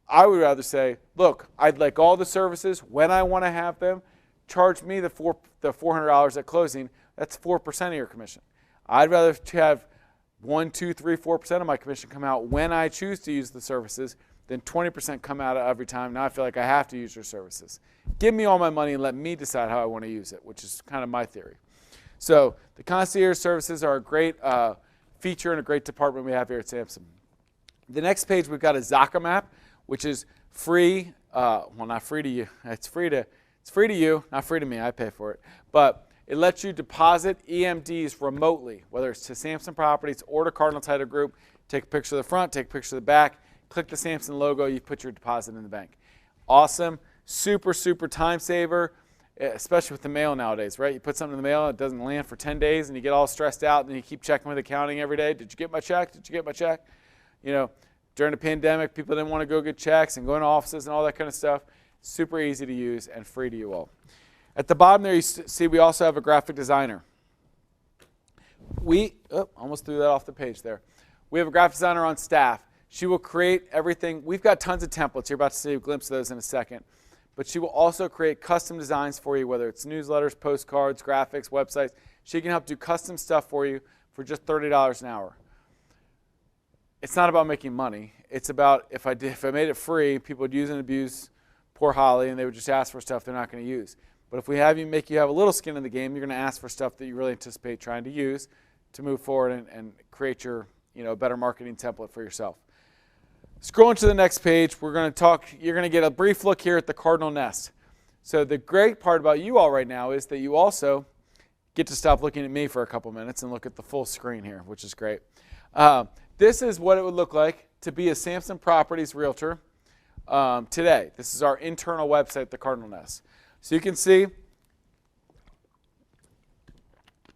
I would rather say, look, I'd like all the services when I want to have them. Charge me the $400 at closing. That's 4% of your commission. I'd rather have 1, 2, 3, 4% of my commission come out when I choose to use the services than 20% come out every time. Now I feel like I have to use your services. Give me all my money and let me decide how I want to use it, which is kind of my theory. So the concierge services are a great feature and a great department we have here at Samson. The next page, we've got a Zaka map, which is free. Well, not free to you. It's free to you, not free to me. I pay for it. But it lets you deposit EMDs remotely, whether it's to Samson Properties or to Cardinal Title Group. Take a picture of the front, take a picture of the back, click the Samson logo, you put your deposit in the bank. Awesome, super, super time saver, especially with the mail nowadays, right? You put something in the mail, it doesn't land for 10 days, and you get all stressed out, and then you keep checking with accounting every day. Did you get my check? Did you get my check? You know, during the pandemic, people didn't want to go get checks and go into offices and all that kind of stuff. Super easy to use and free to you all. At the bottom there, you see we also have a graphic designer. Almost threw that off the page there. We have a graphic designer on staff. She will create everything. We've got tons of templates. You're about to see a glimpse of those in a second. But she will also create custom designs for you, whether it's newsletters, postcards, graphics, websites. She can help do custom stuff for you for just $30 an hour. It's not about making money. It's about if I made it free, people would use and abuse poor Holly, and they would just ask for stuff they're not going to use. But if we make you have a little skin in the game, you're going to ask for stuff that you really anticipate trying to use to move forward and create your better marketing template for yourself. Scrolling to the next page, you're going to get a brief look here at the Cardinal Nest. So the great part about you all right now is that you also get to stop looking at me for a couple minutes and look at the full screen here, which is great. This is what it would look like to be a Samson Properties realtor today. This is our internal website, the Cardinal Nest. So you can see,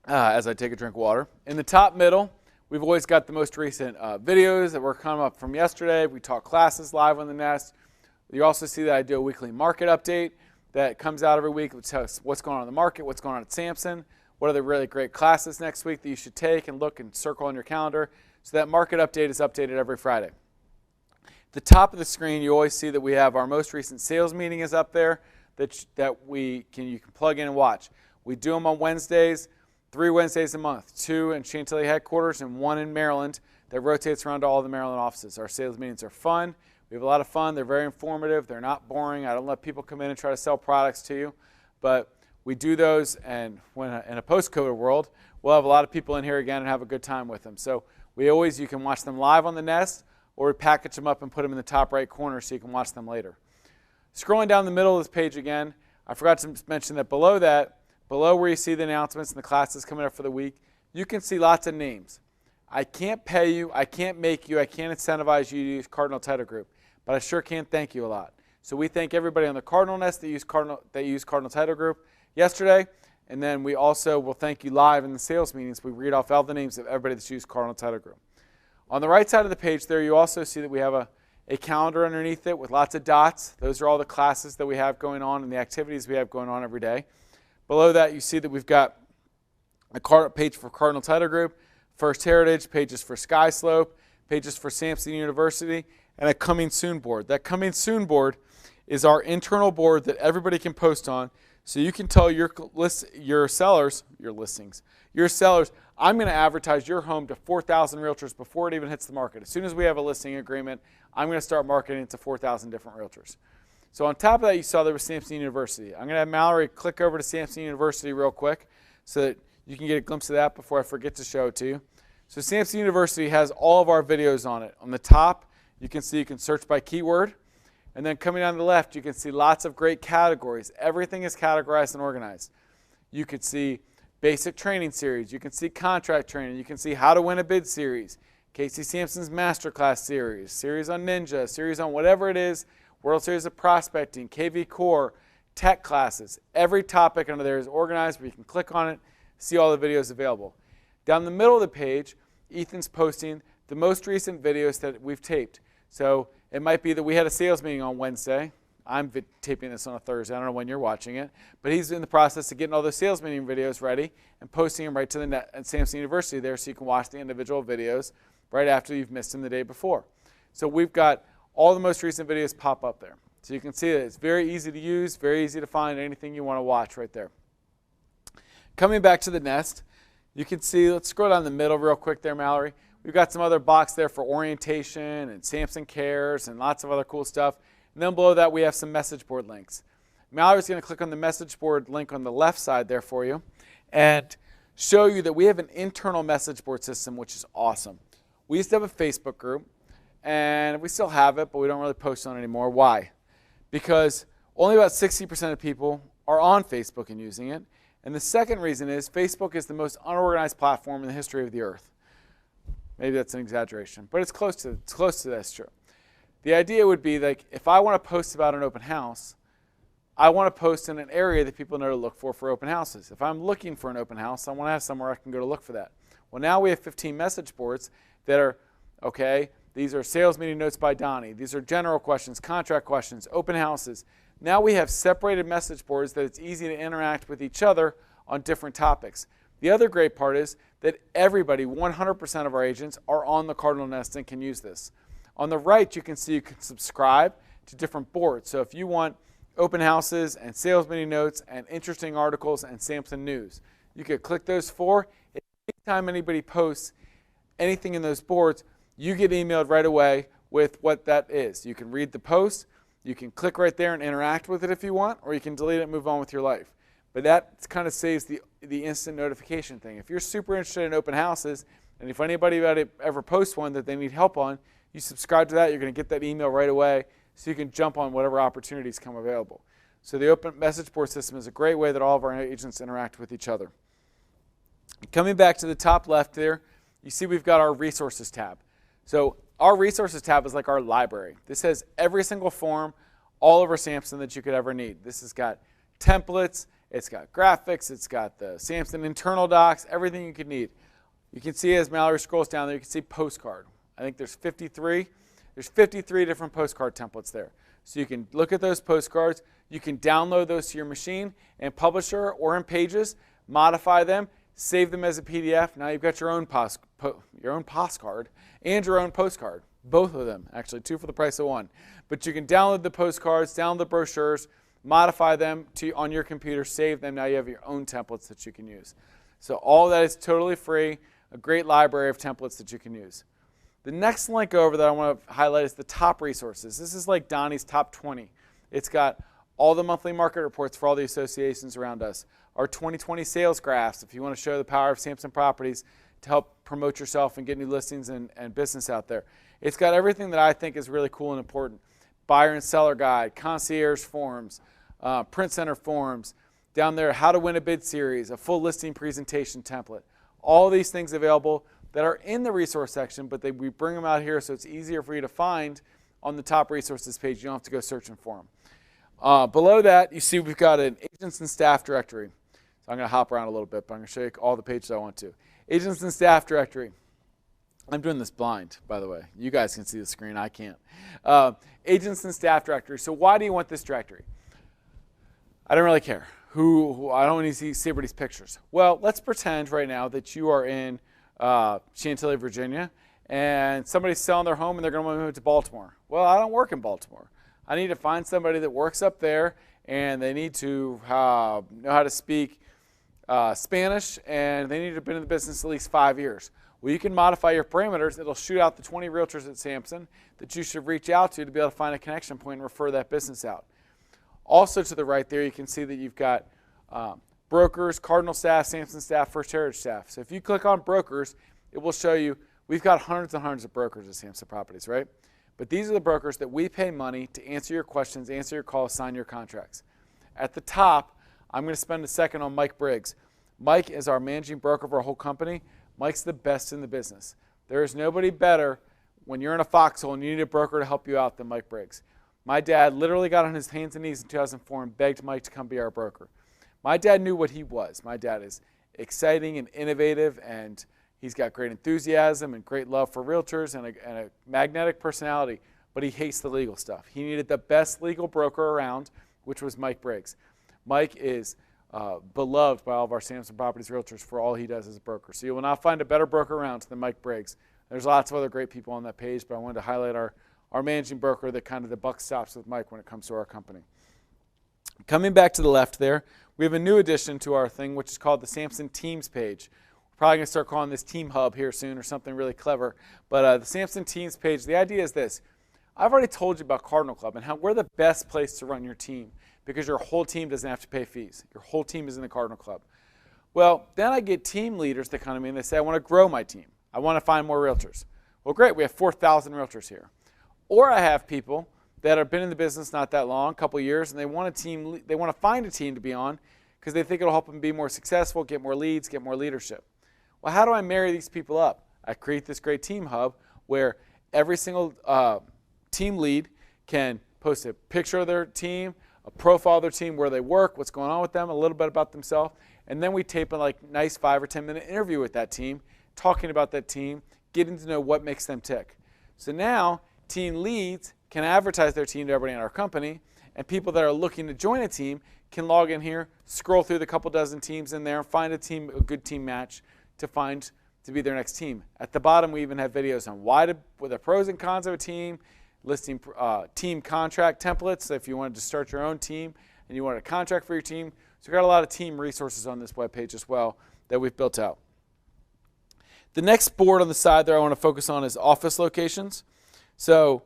as I take a drink of water, in the top middle, we've always got the most recent videos that were coming up from yesterday. We taught classes live on the Nest. You also see that I do a weekly market update that comes out every week, which tells us what's going on in the market, what's going on at Samson, what are the really great classes next week that you should take, and look and circle on your calendar. So that market update is updated every Friday. At the top of the screen, you always see that we have our most recent sales meeting is up there that you can plug in and watch. We do them on Wednesdays, 3 Wednesdays a month, 2 in Chantilly headquarters and 1 in Maryland that rotates around to all the Maryland offices. Our sales meetings are fun. We have a lot of fun. They're very informative. They're not boring. I don't let people come in and try to sell products to you. But we do those, and when in a post-COVID world, we'll have a lot of people in here again and have a good time with them. So you can watch them live on the Nest, or we package them up and put them in the top right corner so you can watch them later. Scrolling down the middle of this page again, I forgot to mention that below where you see the announcements and the classes coming up for the week, you can see lots of names. I can't pay you, I can't make you, I can't incentivize you to use Cardinal Title Group, but I sure can thank you a lot. So we thank everybody on the Cardinal Nest that used Cardinal Title Group yesterday, and then we also will thank you live in the sales meetings. We read off all the names of everybody that's used Cardinal Title Group. On the right side of the page there, you also see that we have a calendar underneath it with lots of dots. Those are all the classes that we have going on and the activities we have going on every day. Below that, you see that we've got a page for Cardinal Title Group, First Heritage, pages for Sky Slope, pages for Samson University, and a Coming Soon board. That Coming Soon board is our internal board that everybody can post on, so you can tell your sellers, I'm going to advertise your home to 4,000 realtors before it even hits the market. As soon as we have a listing agreement, I'm going to start marketing it to 4,000 different realtors. So on top of that, you saw there was Samson University. I'm going to have Mallory click over to Samson University real quick so that you can get a glimpse of that before I forget to show it to you. So Samson University has all of our videos on it. On the top, you can see you can search by keyword. And then coming down to the left, you can see lots of great categories. Everything is categorized and organized. You could see basic training series. You can see contract training. You can see how to win a bid series, Casey Sampson's masterclass series, series on Ninja, series on whatever it is, World Series of Prospecting, KV Core, tech classes. Every topic under there is organized where you can click on it, see all the videos available. Down the middle of the page, Ethan's posting the most recent videos that we've taped. So it might be that we had a sales meeting on Wednesday. I'm taping this on a Thursday. I don't know when you're watching it. But he's in the process of getting all those sales meeting videos ready and posting them right to the net at Samson University there so you can watch the individual videos right after you've missed them the day before. So we've got all the most recent videos pop up there. So you can see that it's very easy to use, very easy to find anything you want to watch right there. Coming back to the Nest, you can see, let's scroll down the middle real quick there, Mallory. We've got some other box there for orientation and Samson Cares and lots of other cool stuff. And then below that, we have some message board links. Mallory's going to click on the message board link on the left side there for you and show you that we have an internal message board system, which is awesome. We used to have a Facebook group, and we still have it, but we don't really post on it anymore. Why? Because only about 60% of people are on Facebook and using it. And the second reason is Facebook is the most unorganized platform in the history of the earth. Maybe that's an exaggeration, but it's close to that's true. The idea would be like if I want to post about an open house, I want to post in an area that people know to look for open houses. If I'm looking for an open house, I want to have somewhere I can go to look for that. Well, now we have 15 message boards that are, okay, these are sales meeting notes by Donny. These are general questions, contract questions, open houses. Now we have separated message boards that it's easy to interact with each other on different topics. The other great part is that everybody, 100% of our agents, are on the Cardinal Nest and can use this. On the right, you can see you can subscribe to different boards. So if you want open houses and sales meeting notes and interesting articles and Samson news, you could click those four. Anytime anybody posts anything in those boards, you get emailed right away with what that is. You can read the post, you can click right there and interact with it if you want, or you can delete it and move on with your life. But that kind of saves the instant notification thing. If you're super interested in open houses, and if anybody ever posts one that they need help on, you subscribe to that, you're going to get that email right away so you can jump on whatever opportunities come available. So the open message board system is a great way that all of our agents interact with each other. Coming back to the top left there, you see we've got our resources tab. So our resources tab is like our library. This has every single form all over Samson that you could ever need. This has got templates, it's got graphics, it's got the Samson internal docs, everything you could need. You can see as Mallory scrolls down there, you can see postcard. I think there's 53. There's 53 different postcard templates there. So you can look at those postcards. You can download those to your machine in Publisher or in Pages, modify them, save them as a PDF. Now you've got your own postcard and your own postcard. Both of them, actually, 2 for the price of 1. But you can download the postcards, download the brochures, modify them on your computer, save them. Now you have your own templates that you can use. So all that is totally free, a great library of templates that you can use. The next link over that I want to highlight is the top resources. This is like Donny's top 20. It's got all the monthly market reports for all the associations around us. Our 2020 sales graphs, if you want to show the power of Samson Properties to help promote yourself and get new listings and business out there. It's got everything that I think is really cool and important. Buyer and seller guide, concierge forms, print center forms, down there, how to win a bid series, a full listing presentation template. All these things available that are in the resource section, but we bring them out here so it's easier for you to find on the top resources page. You don't have to go searching for them. Below that, you see we've got an agents and staff directory. So I'm going to hop around a little bit, but I'm going to show you all the pages I want to. Agents and staff directory. I'm doing this blind, by the way. You guys can see the screen. I can't. Agents and staff directory. So why do you want this directory? I don't really care. I don't need to see everybody's pictures. Well, let's pretend right now that you are in Chantilly, Virginia, and somebody's selling their home and they're going to move to Baltimore. Well, I don't work in Baltimore. I need to find somebody that works up there, and they need to know how to speak Spanish, and they need to have been in the business at least 5 years. Well, you can modify your parameters. It'll shoot out the 20 realtors at Samson that you should reach out to be able to find a connection point and refer that business out. Also to the right there, you can see that you've got brokers, Cardinal staff, Samson staff, First Heritage staff. So if you click on brokers, it will show you we've got hundreds and hundreds of brokers at Samson Properties, right? But these are the brokers that we pay money to answer your questions, answer your calls, sign your contracts. At the top, I'm going to spend a second on Mike Briggs. Mike is our managing broker of our whole company. Mike's the best in the business. There is nobody better when you're in a foxhole and you need a broker to help you out than Mike Briggs. My dad literally got on his hands and knees in 2004 and begged Mike to come be our broker. My dad knew what he was. My dad is exciting and innovative, and he's got great enthusiasm and great love for realtors and a magnetic personality, but he hates the legal stuff. He needed the best legal broker around, which was Mike Briggs. Mike is beloved by all of our Samson Properties realtors for all he does as a broker. So you will not find a better broker around than Mike Briggs. There's lots of other great people on that page, but I wanted to highlight our managing broker that kind of the buck stops with Mike when it comes to our company. Coming back to the left there, we have a new addition to our thing, which is called the Samson Teams page. We're probably going to start calling this Team Hub here soon or something really clever. But the Samson Teams page, the idea is this. I've already told you about Cardinal Club and how we're the best place to run your team because your whole team doesn't have to pay fees. Your whole team is in the Cardinal Club. Well, then I get team leaders that come to me and they say, I want to grow my team. I want to find more realtors. Well, great. We have 4,000 realtors here. Or I have people that have been in the business not that long, a couple of years, and they want to find a team to be on because they think it'll help them be more successful, get more leads, get more leadership. Well, how do I marry these people up? I create this great team hub where every single team lead can post a picture of their team, a profile of their team, where they work, what's going on with them, a little bit about themselves, and then we tape a nice 5 or 10 minute interview with that team, talking about that team, getting to know what makes them tick. So now team leads can advertise their team to everybody in our company, and people that are looking to join a team can log in here, scroll through the couple dozen teams in there, find a good team match to be their next team. At the bottom, we even have videos on what the pros and cons of a team, listing team contract templates. So if you wanted to start your own team and you wanted a contract for your team, so we've got a lot of team resources on this webpage as well that we've built out. The next board on the side there I want to focus on is office locations. So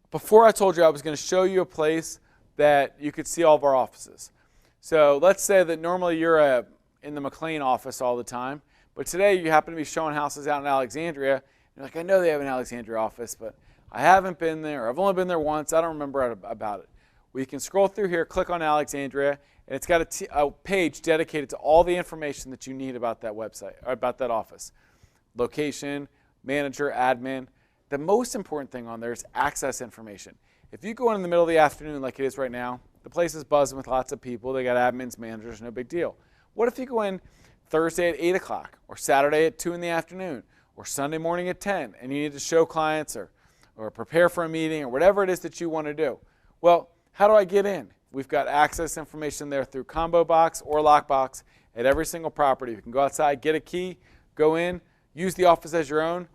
before I told you I was going to show you a place that you could see all of our offices. So let's say that normally you're in the McLean office all the time, but today you happen to be showing houses out in Alexandria. You're like, I know they have an Alexandria office, but I haven't been there. I've only been there once. I don't remember about it. Well, you can scroll through here, click on Alexandria, and it's got a page dedicated to all the information that you need about that website, or about that office. Location, manager, admin. the most important thing on there is access information. If you go in the middle of the afternoon like it is right now, the place is buzzing with lots of people. They got admins, managers, no big deal. What if you go in Thursday at 8 o'clock or Saturday at 2 in the afternoon or Sunday morning at 10 and you need to show clients or prepare for a meeting or whatever it is that you want to do? Well, how do I get in? We've got access information there through combo box or lockbox at every single property. You can go outside, get a key, go in, use the office as your own.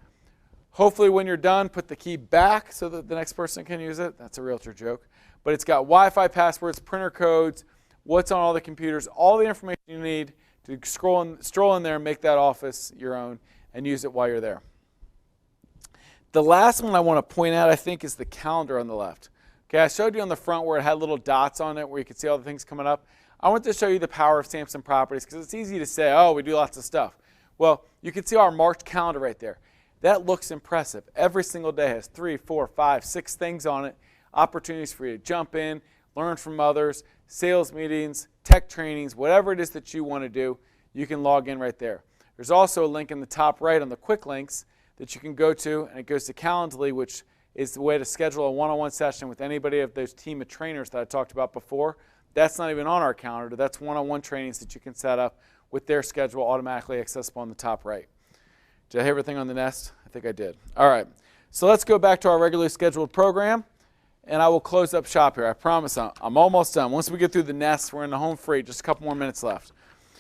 Hopefully when you're done, put the key back so that the next person can use it. That's a realtor joke. But it's got Wi-Fi passwords, printer codes, what's on all the computers, all the information you need to stroll in there and make that office your own and use it while you're there. The last one I want to point out, I think, is the calendar on the left. Okay, I showed you on the front where it had little dots on it where you could see all the things coming up. I want to show you the power of Samson Properties because it's easy to say, oh, we do lots of stuff. Well, you can see our March calendar right there. That looks impressive. Every single day has 3, 4, 5, 6 things on it, opportunities for you to jump in, learn from others, sales meetings, tech trainings, whatever it is that you want to do, you can log in right there. There's also a link in the top right on the quick links that you can go to, and it goes to Calendly, which is the way to schedule a one-on-one session with anybody of those team of trainers that I talked about before. That's not even on our calendar. That's one-on-one trainings that you can set up with their schedule automatically accessible on the top right. Did I hit everything on the nest? I think I did. All right. So let's go back to our regularly scheduled program, and I will close up shop here. I promise I'm almost done. Once we get through the nest, we're in the home free. Just a couple more minutes left.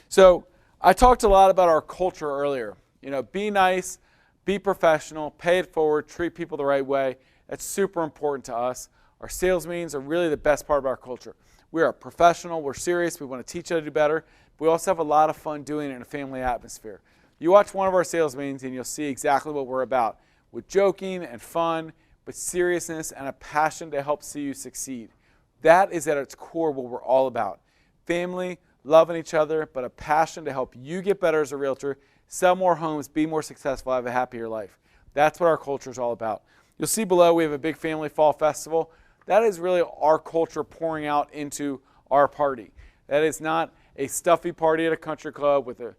So I talked a lot about our culture earlier. You know, be nice, be professional, pay it forward, treat people the right way. That's super important to us. Our sales meetings are really the best part of our culture. We are professional, we're serious, we want to teach you how to do better. But we also have a lot of fun doing it in a family atmosphere. You watch one of our sales meetings and you'll see exactly what we're about, with joking and fun, but seriousness and a passion to help see you succeed. That is at its core what we're all about. Family, loving each other, but a passion to help you get better as a realtor, sell more homes, be more successful, have a happier life. That's what our culture is all about. You'll see below we have a big family fall festival. That is really our culture pouring out into our party. That is not a stuffy party at a country club with a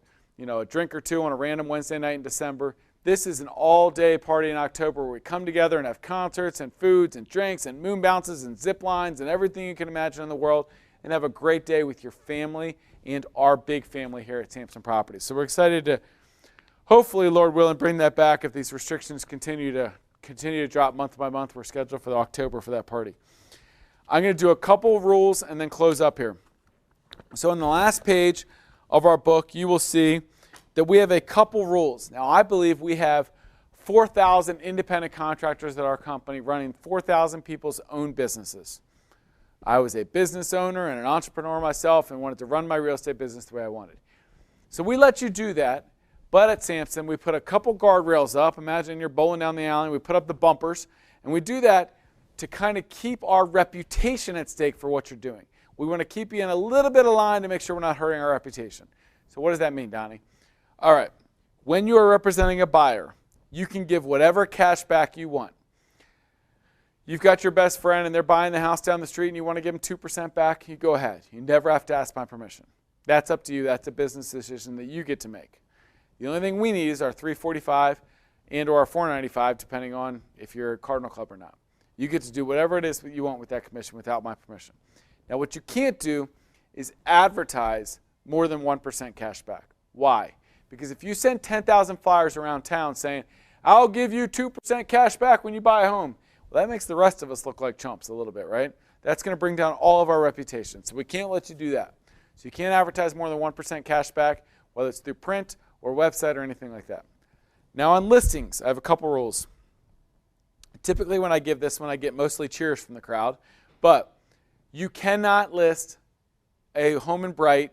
drink or two on a random Wednesday night in December. This is an all-day party in October where we come together and have concerts and foods and drinks and moon bounces and zip lines and everything you can imagine in the world, and have a great day with your family and our big family here at Samson Properties. So we're excited to, hopefully, Lord willing, bring that back if these restrictions continue to drop month by month. We're scheduled for October for that party. I'm going to do a couple of rules and then close up here. So on the last page of our book, you will see that we have a couple rules. Now, I believe we have 4,000 independent contractors at our company running 4,000 people's own businesses. I was a business owner and an entrepreneur myself and wanted to run my real estate business the way I wanted. So we let you do that, but at Samson, we put a couple guardrails up. Imagine you're bowling down the alley. We put up the bumpers, and we do that to kind of keep our reputation at stake for what you're doing. We want to keep you in a little bit of line to make sure we're not hurting our reputation. So what does that mean, Donnie? All right. When you are representing a buyer, you can give whatever cash back you want. You've got your best friend and they're buying the house down the street and you want to give them 2% back, you go ahead. You never have to ask my permission. That's up to you. That's a business decision that you get to make. The only thing we need is our $345 and or our $495, depending on if you're a Cardinal Club or not. You get to do whatever it is that you want with that commission without my permission. Now, what you can't do is advertise more than 1% cash back. Why? Because if you send 10,000 flyers around town saying, I'll give you 2% cash back when you buy a home, well, that makes the rest of us look like chumps a little bit, right? That's going to bring down all of our reputation. So we can't let you do that. So you can't advertise more than 1% cash back, whether it's through print or website or anything like that. Now on listings, I have a couple rules. Typically when I give this one, I get mostly cheers from the crowd, but you cannot list a home in Bright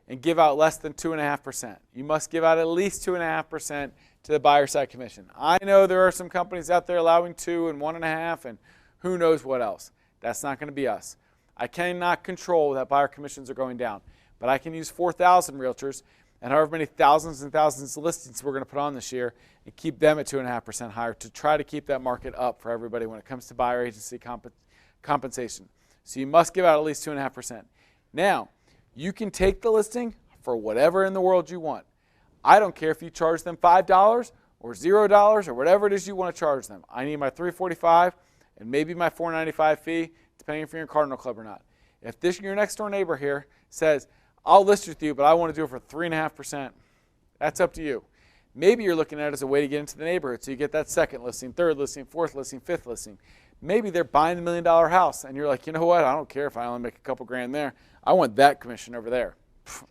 and give out less than 2.5%. You must give out at least 2.5% to the buyer side commission. I know there are some companies out there allowing 2 and 1.5 and who knows what else. That's not going to be us. I cannot control that buyer commissions are going down, but I can use 4,000 realtors and however many thousands and thousands of listings we're going to put on this year and keep them at 2.5% higher to try to keep that market up for everybody when it comes to buyer agency compensation. So you must give out at least 2.5%. Now, you can take the listing for whatever in the world you want. I don't care if you charge them $5 or or $0 or whatever it is you want to charge them. I need my $345 and maybe my $495 fee, depending if you're in Cardinal Club or not. If your next door neighbor here says, I'll list with you, but I want to do it for 3.5%, that's up to you. Maybe you're looking at it as a way to get into the neighborhood, so you get that second listing, third listing, fourth listing, fifth listing. Maybe they're buying the $1 million house, and you're like, you know what, I don't care if I only make a couple grand there. I want that commission over there. If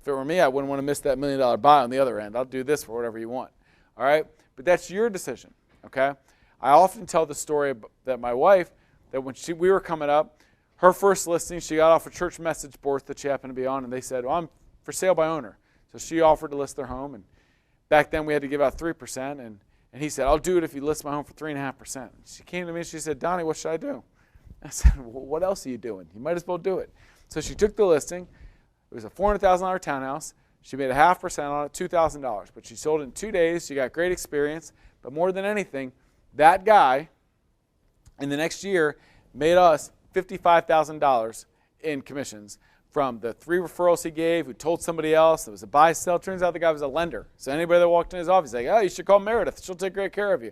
it were me, I wouldn't want to miss that $1 million buy on the other end. I'll do this for whatever you want. All right? But that's your decision, okay? I often tell the story that my wife, that when we were coming up, her first listing, she got off a church message board that she happened to be on, and they said, well, I'm for sale by owner. So she offered to list their home, and back then we had to give out 3%, and he said, I'll do it if you list my home for 3.5%. She came to me and she said, Donnie, what should I do? I said, well, what else are you doing? You might as well do it. So she took the listing. It was a $400,000 townhouse. She made a 0.5% on it, $2,000. But she sold it in 2 days. She got great experience. But more than anything, that guy in the next year made us $55,000 in commissions from the 3 referrals he gave, who told somebody else. It was a buy-sell. Turns out the guy was a lender. So anybody that walked in his office, like, oh, you should call Meredith. She'll take great care of you.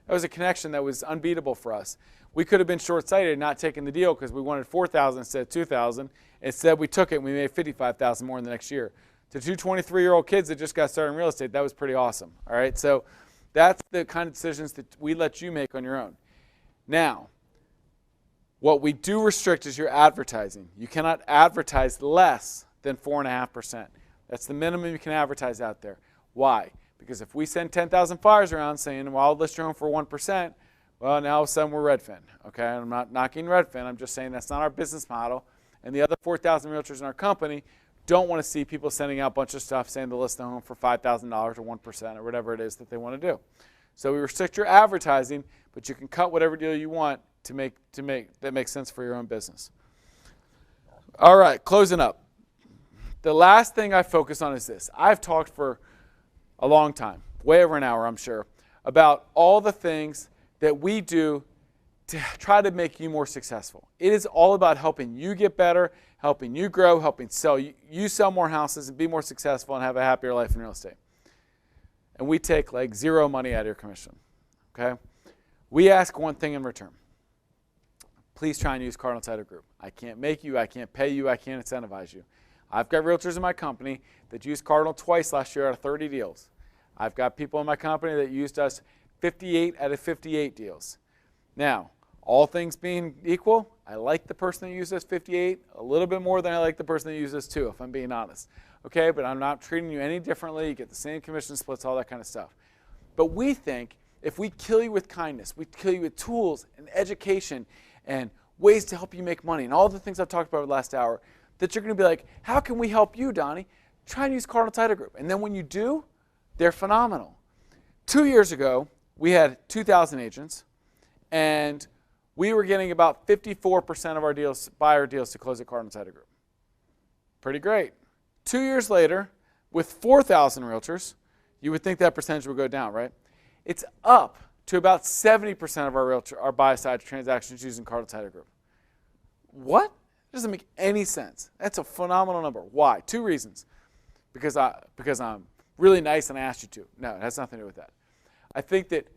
That was a connection that was unbeatable for us. We could have been short-sighted and not taking the deal because we wanted $4,000 instead of $2,000. Instead, we took it and we made $55,000 more in the next year. To 2 23-year-old kids that just got started in real estate, that was pretty awesome. All right, so that's the kind of decisions that we let you make on your own. Now, what we do restrict is your advertising. You cannot advertise less than 4.5%. That's the minimum you can advertise out there. Why? Because if we send 10,000 flyers around saying, well, I'll list your home for 1%, well, now all of a sudden we're Redfin. Okay, I'm not knocking Redfin. I'm just saying that's not our business model. And the other 4,000 realtors in our company don't want to see people sending out a bunch of stuff saying they'll list the home for $5,000 or 1% or whatever it is that they want to do. So we restrict your advertising, but you can cut whatever deal you want to make that makes sense for your own business. All right, closing up. The last thing I focus on is this. I've talked for a long time, way over an hour, I'm sure, about all the things that we do to try to make you more successful. It is all about helping you get better, helping you grow, helping you sell more houses and be more successful and have a happier life in real estate. And we take like zero money out of your commission. Okay? We ask one thing in return. Please try and use Cardinal Title Group. I can't make you, I can't pay you, I can't incentivize you. I've got realtors in my company that used Cardinal twice last year out of 30 deals. I've got people in my company that used us 58 out of 58 deals. Now, all things being equal, I like the person that used us 58 a little bit more than I like the person that used us 2, if I'm being honest. Okay, but I'm not treating you any differently. You get the same commission splits, all that kind of stuff. But we think if we kill you with kindness, we kill you with tools and education and ways to help you make money and all the things I've talked about over the last hour, that you're going to be like, how can we help you, Donnie? Try and use Cardinal Title Group. And then when you do, they're phenomenal. 2 years ago, we had 2,000 agents, and we were getting about 54% of our deals, buyer deals, to close at Cardinal Title Group. Pretty great. 2 years later, with 4,000 realtors, you would think that percentage would go down, right? It's up to about 70% of our buy-side transactions using Cardinal Title Group. What? It doesn't make any sense. That's a phenomenal number. Why? 2 reasons. Because I'm really nice and I asked you to. No, it has nothing to do with that. I think that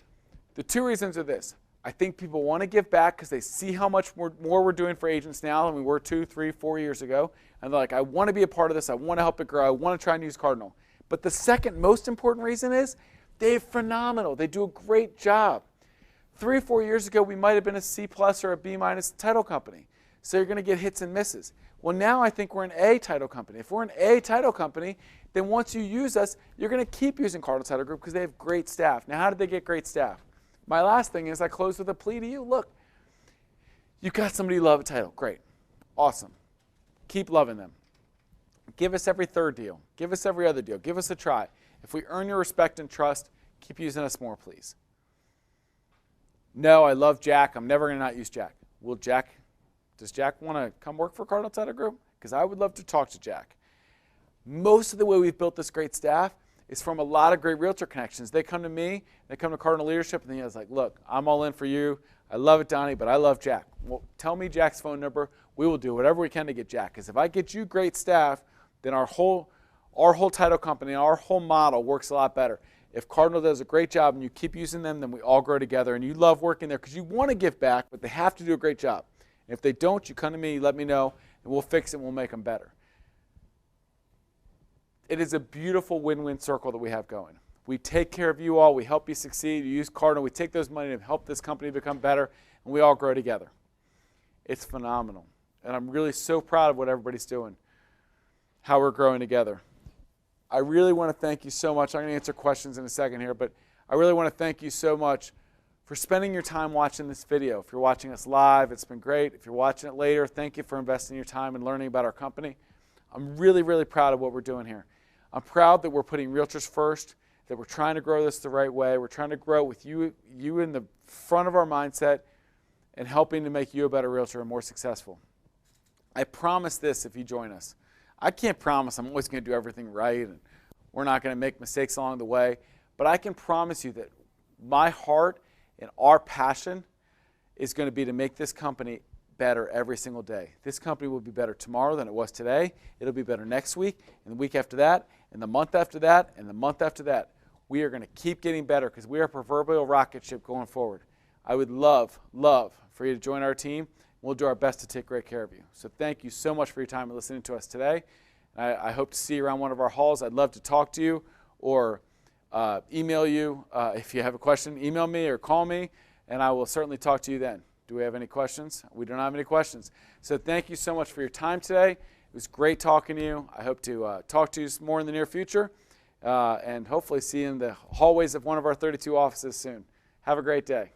the 2 reasons are this. I think people want to give back because they see how much more we're doing for agents now than we were 2, 3, 4 years ago. And they're like, I want to be a part of this. I want to help it grow. I want to try and use Cardinal. But the second most important reason is they're phenomenal. They do a great job. 3 or 4 years ago, we might have been a C+ or a B- title company. So you're going to get hits and misses. Well, now I think we're an A title company. If we're an A title company, then once you use us, you're going to keep using Cardinal Title Group because they have great staff. Now, how did they get great staff? My last thing is I close with a plea to you. Look, you got somebody you love a title. Great. Awesome. Keep loving them. Give us every third deal. Give us every other deal. Give us a try. If we earn your respect and trust, keep using us more, please. No, I love Jack. I'm never going to not use Jack. Does Jack want to come work for Cardinal Title Group? Because I would love to talk to Jack. Most of the way we've built this great staff is from a lot of great realtor connections. They come to me, they come to Cardinal Leadership, and then he's like, look, I'm all in for you. I love it, Donnie, but I love Jack. Well, tell me Jack's phone number. We will do whatever we can to get Jack. Because if I get you great staff, then our whole title company, our whole model works a lot better. If Cardinal does a great job and you keep using them, then we all grow together. And you love working there because you want to give back, but they have to do a great job. And if they don't, you come to me, let me know, and we'll fix it and we'll make them better. It is a beautiful win-win circle that we have going. We take care of you all. We help you succeed. You use Cardinal. We take those money to help this company become better, and we all grow together. It's phenomenal. And I'm really so proud of what everybody's doing, how we're growing together. I really want to thank you so much. I'm going to answer questions in a second here, but I really want to thank you so much for spending your time watching this video. If you're watching us live, it's been great. If you're watching it later, thank you for investing your time and learning about our company. I'm really, really proud of what we're doing here. I'm proud that we're putting realtors first, that we're trying to grow this the right way. We're trying to grow with you in the front of our mindset and helping to make you a better realtor and more successful. I promise this if you join us. I can't promise I'm always going to do everything right and we're not going to make mistakes along the way, but I can promise you that my heart and our passion is going to be to make this company better every single day. This company will be better tomorrow than it was today. It'll be better next week, and the week after that, and the month after that, and the month after that. We are going to keep getting better because we are a proverbial rocket ship going forward. I would love for you to join our team. We'll do our best to take great care of you. So thank you so much for your time and listening to us today. I hope to see you around one of our halls. I'd love to talk to you or email you. If you have a question, email me or call me, and I will certainly talk to you then. Do we have any questions? We don't have any questions. So thank you so much for your time today. It was great talking to you. I hope to talk to you more in the near future and hopefully see you in the hallways of one of our 32 offices soon. Have a great day.